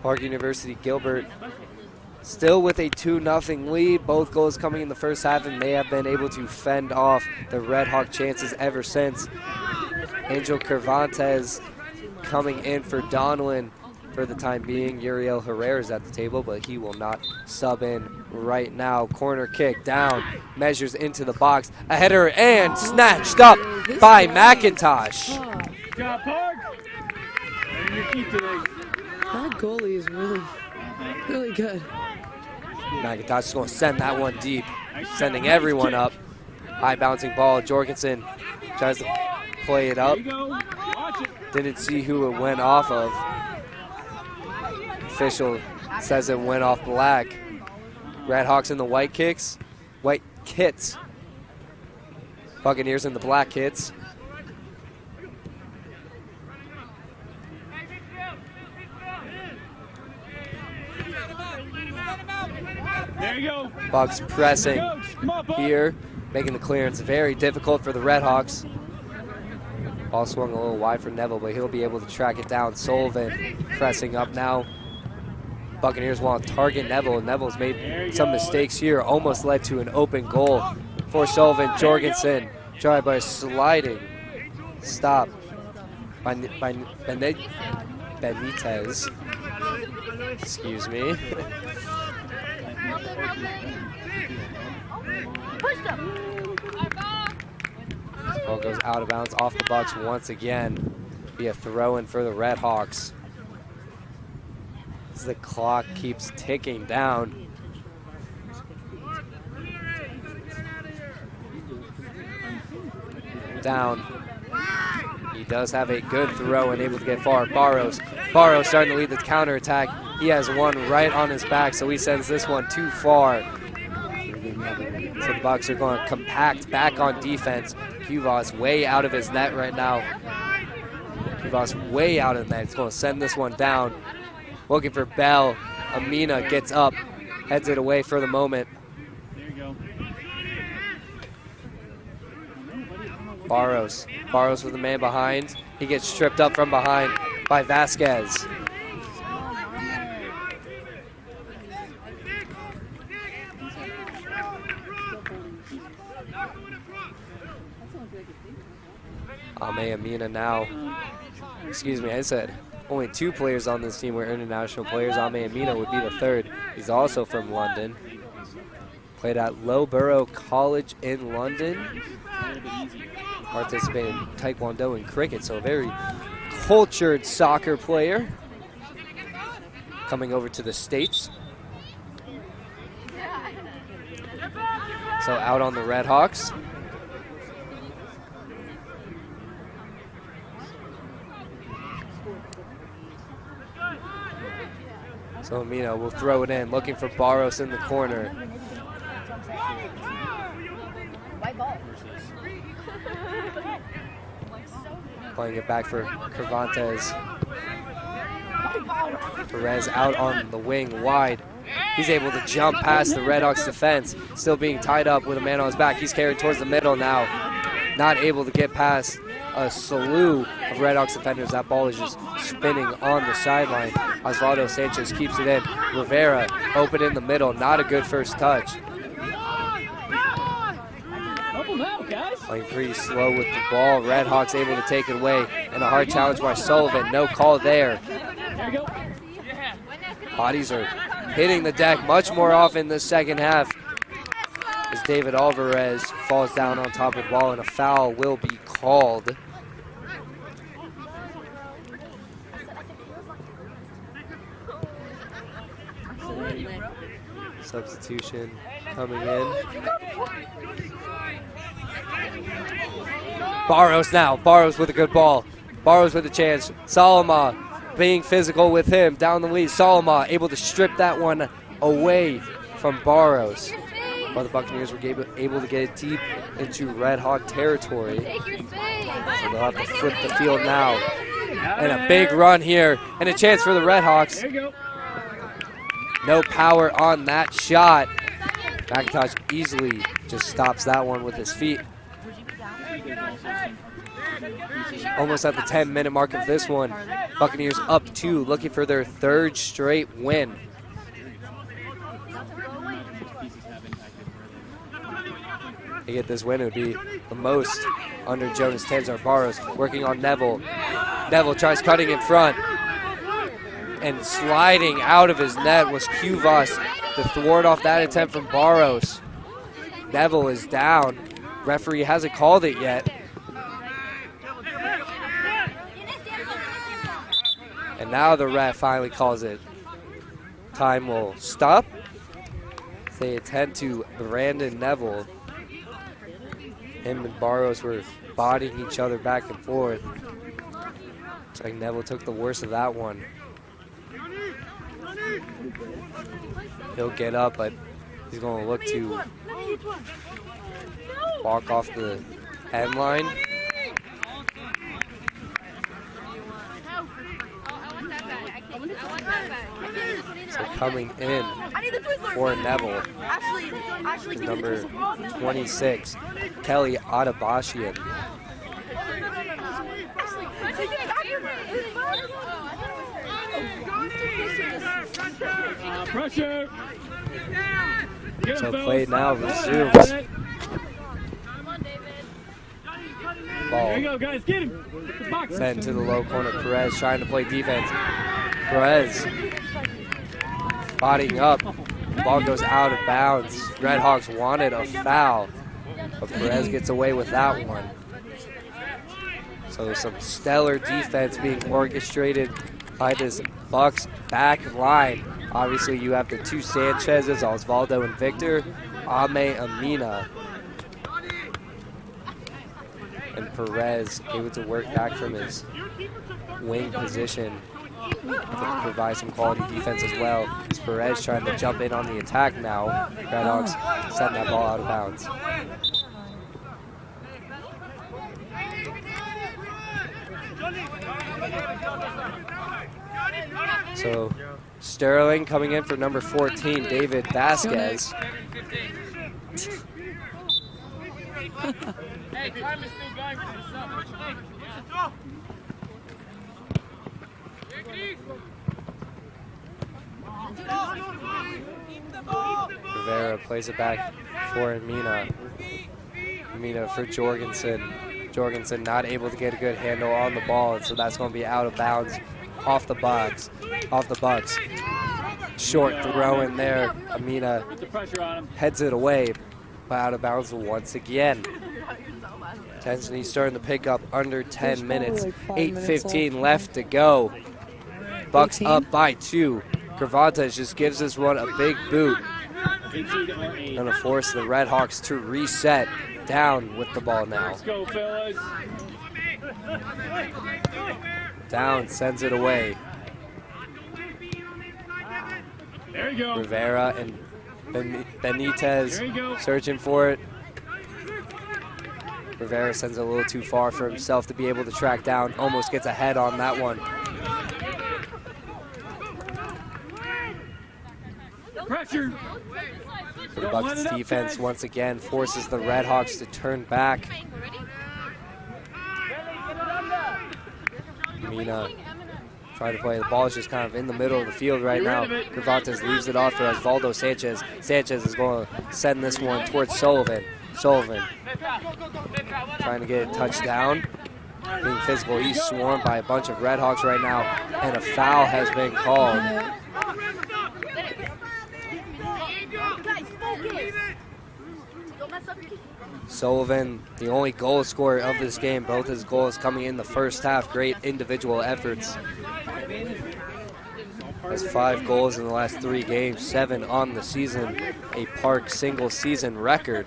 Park University Gilbert still with a 2-0 lead. Both goals coming in the first half, and they have been able to fend off the Redhawk chances ever since. Angel Cervantes coming in for Donilon for the time being. Uriel Herrera is at the table, but he will not sub in right now. Corner kick down, measures into the box. A header and snatched up by McIntosh. Cal Pac. That goalie is really good. McIntosh is going to send that one deep. sending everyone up. High bouncing ball. Jorgensen tries to play it up. Didn't see who it went off of. Official says it went off black. Redhawks in the white kits. Buccaneers in the black kits. There you go. Bucks pressing here, making the clearance very difficult for the Redhawks. Ball swung a little wide for Neville, but he'll be able to track it down. Sullivan pressing up now. Buccaneers want to target Neville. Neville's made some mistakes here, almost led to an open goal for Sullivan. Jorgensen tried by sliding stop by Benitez. Excuse me. Ball goes out of bounds off the Bucks once again. Be a throw-in for the Redhawks. As the clock keeps ticking down. He does have a good throw and able to get far. Barros starting to lead the counterattack. He has one right on his back, so he sends this one too far. So the Bucks are going to compact back on defense. Kuvas way out of his net right now. Kuvas way out of the net. He's going to send this one down. Looking for Bell. Amina gets up, heads it away for the moment. There you go. Barros with the man behind. He gets tripped up from behind by Vasquez. Amina now. Excuse me, I said only 2 players on this team were international players. Amina would be the third. He's also from London. Played at Loughborough College in London. Participated in Taekwondo and cricket, so a very cultured soccer player. Coming over to the States. So out on the Redhawks. So Amina will throw it in, looking for Barros in the corner. Playing it back for Cervantes. Perez out on the wing wide. He's able to jump past the Redhawks defense, still being tied up with a man on his back. He's carried towards the middle now. Not able to get past a slew of Redhawks defenders. That ball is just spinning on the sideline. Osvaldo Sanchez keeps it in. Rivera open in the middle. Not a good first touch. Playing pretty slow with the ball. Redhawks able to take it away. And a hard challenge by Sullivan. No call there. Bodies are hitting the deck much more often this second half. As David Alvarez falls down on top of the ball and a foul will be called. Substitution coming in. Barros now. Barros with a good ball. Barros with a chance. Salama being physical with him down the lead. Salama able to strip that one away from Barros. But the Buccaneers were able to get it deep into Redhawk territory. So they'll have to flip the field now. And a big run here. And a chance for the Redhawks. No power on that shot. McIntosh easily just stops that one with his feet. Almost at the 10-minute mark of this one. Buccaneers up 2, looking for their 3rd straight win. To get this win, it would be the most under Jonas Tanzar. Barros working on Neville. Neville tries cutting in front. And sliding out of his net was Kuvas to thwart off that attempt from Barros. Neville is down. Referee hasn't called it yet. And now the ref finally calls it. Time will stop. They attend to Brandon Neville. Him and Barros were bodying each other back and forth. Looks like Neville took the worst of that one. He'll get up, but he's going to look to walk off the end line. So coming in for Neville is number 26, Kelly Adabashian. Pressure. So play now resumes. Ball There you go, guys. Get him. The box. sent to the low corner. Perez trying to play defense. Perez bodying up. Ball goes out of bounds. Redhawks wanted a foul, but Perez gets away with that one. So some stellar defense being orchestrated by this Bucks back line. Obviously, you have the two Sanchez's, Osvaldo and Victor, Ame Amina. And Perez able to work back from his wing position to provide some quality defense as well. As Perez trying to jump in on the attack now. Redhawks send that ball out of bounds. So Sterling coming in for number 14, David Vasquez. Hey, time is still going for this up. What you think? Rivera plays it back for Amina. Amina for Jorgensen. Jorgensen not able to get a good handle on the ball, and so that's going to be out of bounds off the Bucks. Short throw in there. Amina heads it away, but out of bounds once again. Intensity starting to pick up under 10 minutes. 8:15 left to go. Bucks up by 2. Cervantes just gives this one a big boot. Gonna force the Redhawks to reset down with the ball now. Let's go, fellas. Down, sends it away. There you go. Rivera and Benitez searching for it. Rivera sends it a little too far for himself to be able to track down. Almost gets ahead on that one. Pressure. The Bucks defense once again forces the Redhawks to turn back. Mina trying to play. The ball is just kind of in the middle of the field right now. Cervantes leaves it off for Osvaldo Sanchez. Sanchez is going to send this one towards Sullivan. Sullivan trying to get a touchdown. Being physical, he's swarmed by a bunch of Redhawks right now, and a foul has been called. Sullivan, the only goal scorer of this game. Both his goals coming in the first half. Great individual efforts. Has 5 goals in the last 3 games, 7 on the season. A Park single season record.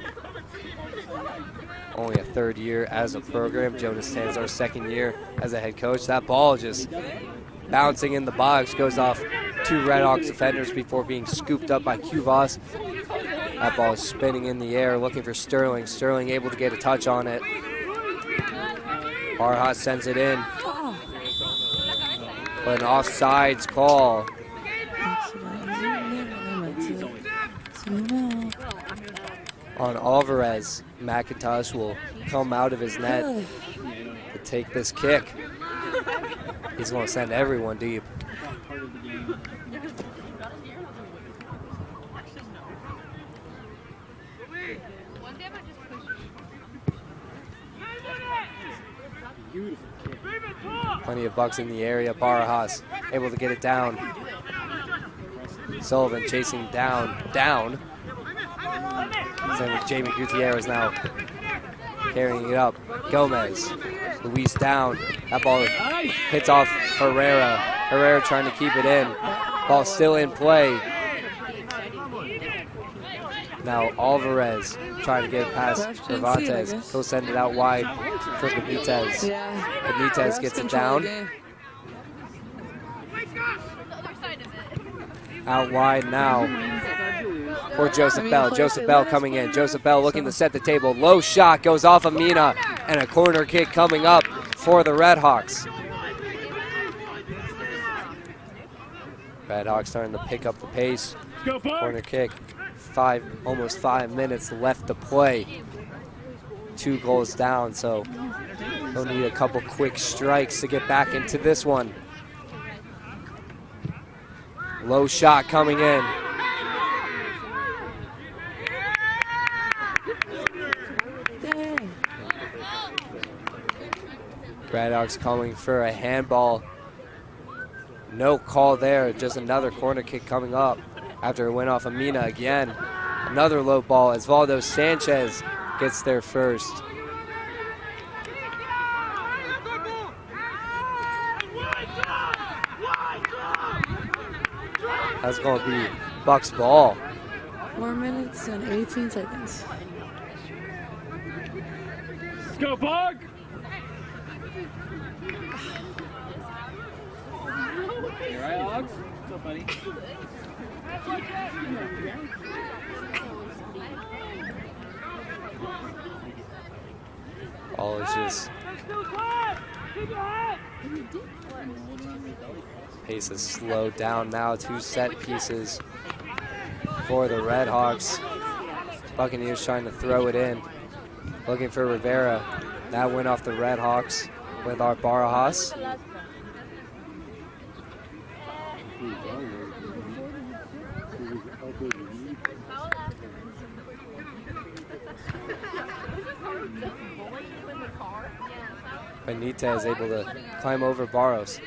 Only a 3rd year as a program. Jonas Tanzar's 2nd year as a head coach. That ball just bouncing in the box, goes off 2 Redhawks defenders before being scooped up by Cuvas. That ball is spinning in the air, looking for Sterling. Sterling able to get a touch on it. Barhat sends it in. But an offsides call. On Alvarez, McIntosh will come out of his net to take this kick. He's going to send everyone deep. Plenty of Bucks in the area. Barajas able to get it down. Sullivan chasing down. Same with Jamie Gutierrez now carrying it up. Gomez, Luis down. That ball hits off Herrera. Herrera trying to keep it in. Ball still in play. Now Alvarez trying to get it past Ref didn't see it, I Cervantes. guess. He'll send it out wide for Benitez. Yeah. Benitez Refs gets it control the down. game. Out wide now for Joseph Bell. Joseph Bell coming in. Joseph Bell looking to set the table. Low shot goes off of Mina, and a corner kick coming up for the Redhawks. Redhawks starting to pick up the pace. Corner kick. Almost 5 minutes left to play. 2 goals down, so they'll need a couple quick strikes to get back into this one. Low shot coming in. Redhawks calling for a handball. No call there, just another corner kick coming up after it went off of Mina again. Another low ball as Valdo Sanchez gets there first. That's going to be Bucks ball. 4 minutes and 18 seconds. Let's go, Bug! You all right, Alex? What's up, buddy? Ball is just pace has slowed down now. 2 set pieces for the Redhawks. Buccaneers trying to throw it in. Looking for Rivera. That went off the Redhawks with our Barajas. Benitez able to climb over Barros.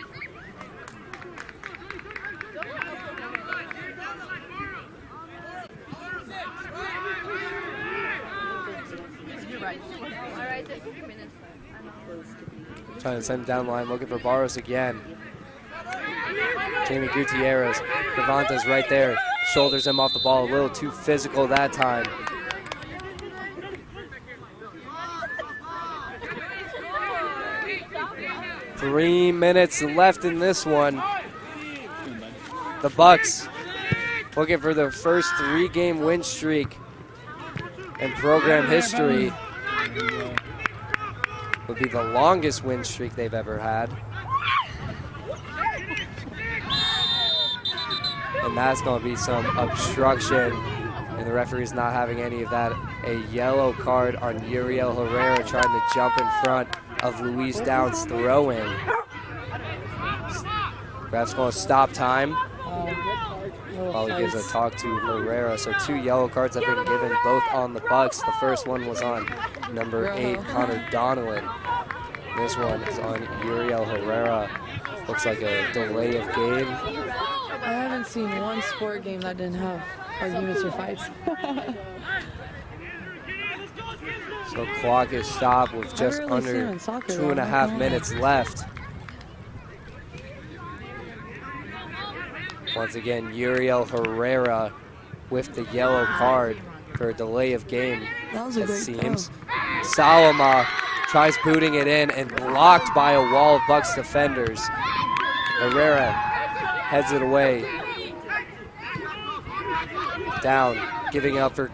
Trying to send him down the line, looking for Barros again. Jamie Gutierrez, Cervantes right there, shoulders him off the ball, a little too physical that time. Three minutes left in this one. The Bucks looking for their first 3-game win streak in program history. Would be the longest win streak they've ever had. And that's going to be some obstruction, and the referee's not having any of that. A yellow card on Uriel Herrera trying to jump in front of Luis Downs' throw-in. Ref's going to stop time while he gives a talk to Herrera. So 2 yellow cards have been given, both on the Bucks. The first one was on number 8, Connor Donnellan. This one is on Uriel Herrera. Looks like a delay of game. I haven't seen one sport game that didn't have arguments or fights. So clock is stopped with just under 2.5 minutes left. Once again, Uriel Herrera with the yellow card for a delay of game, it seems. Salama tries booting it in and blocked by a wall of Bucks defenders. Herrera heads it away. Down, giving up for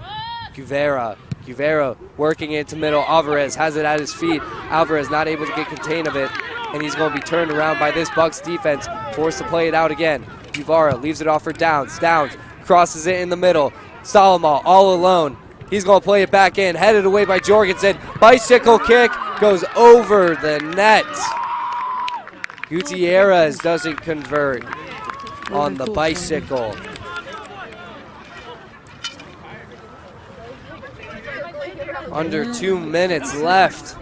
Guevara. Guevara working into middle. Alvarez has it at his feet. Alvarez not able to get contain of it, and he's going to be turned around by this Bucks defense, forced to play it out again. Guevara leaves it off for Downs. Downs crosses it in the middle. Salama all alone. He's going to play it back in, headed away by Jorgensen. Bicycle kick goes over the net. Gutierrez doesn't convert on the bicycle. Under 2 minutes left.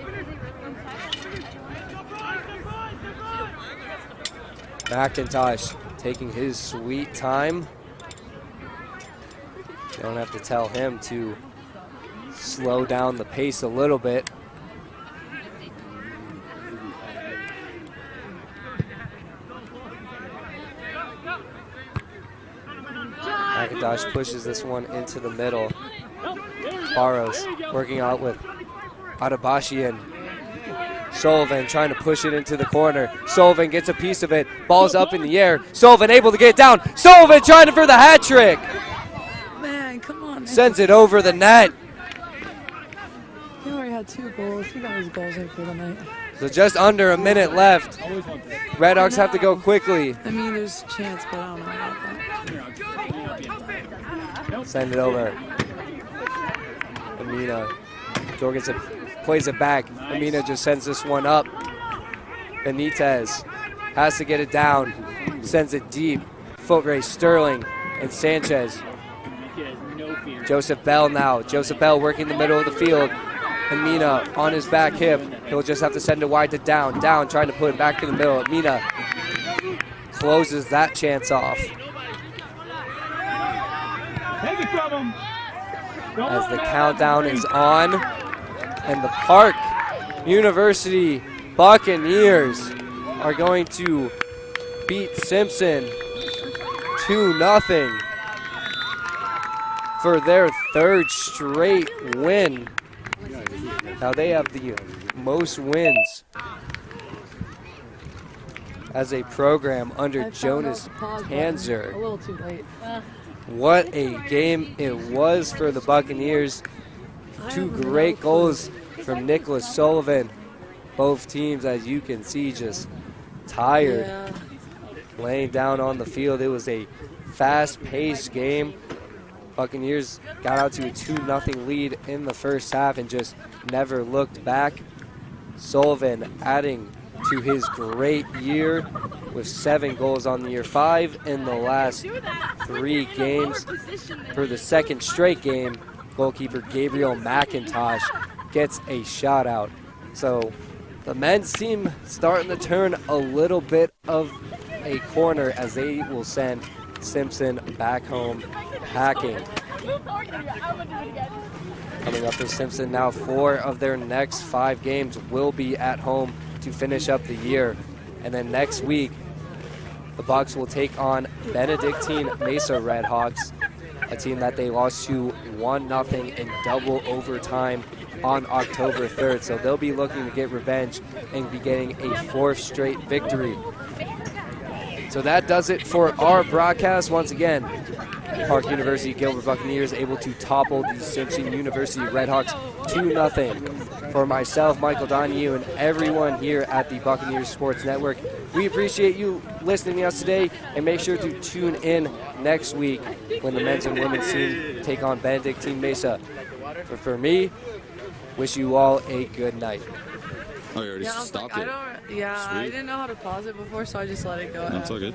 McIntosh taking his sweet time. You don't have to tell him to slow down the pace a little bit. McIntosh pushes this one into the middle. Barros working out with Adabashi and Sullivan trying to push it into the corner. Sullivan gets a piece of it. Ball's up in the air. Sullivan able to get it down. Sullivan trying for the hat trick. Man, come on. Sends it over the net. He already had 2 goals. He got his goals in for the night. So just under a minute left. Redhawks have to go quickly. I mean, there's a chance, but I don't know about that. Send it over. Amina Jorgensen plays it back. Amina just sends this one up. Benitez has to get it down. Sends it deep. Foot race, Sterling and Sanchez. Joseph Bell now. Joseph Bell working the middle of the field. Amina on his back hip. He'll just have to send it wide to Down. Down trying to put it back in the middle. Amina closes that chance off. Take it from him. As the countdown is on, and the Park University Buccaneers are going to beat Simpson 2-0 for their 3rd straight win. Now they have the most wins as a program under Jonas Tanzer. A little too late. What a game it was for the Buccaneers. 2 great goals from Nicholas Sullivan. Both teams, as you can see, just tired, laying down on the field. It was a fast-paced game. Buccaneers got out to a 2-0 lead in the first half and just never looked back. Sullivan adding to his great year with 7 goals on the year, 5 in the last 3 games. For the 2nd straight game, goalkeeper Gabriel McIntosh gets a shot out. So the men's team starting to turn a little bit of a corner as they will send Simpson back home packing. Coming up for Simpson now, 4 of their next 5 games will be at home to finish up the year. And then next week, the Bucs will take on Benedictine Mesa Redhawks, a team that they lost to 1-0 in double overtime on October 3rd. So they'll be looking to get revenge and be getting a 4th straight victory. So that does it for our broadcast. Once again, Park University Gilbert Buccaneers able to topple the Simpson University Redhawks 2-0. For myself, Michael Donahue, and everyone here at the Buccaneers Sports Network, we appreciate you listening to us today, and make sure to tune in next week when the men's and women's team take on Benedictine Mesa. But for me, wish you all a good night. Oh, you already stopped it. I didn't know how to pause it before, so I just let it go. That's all good.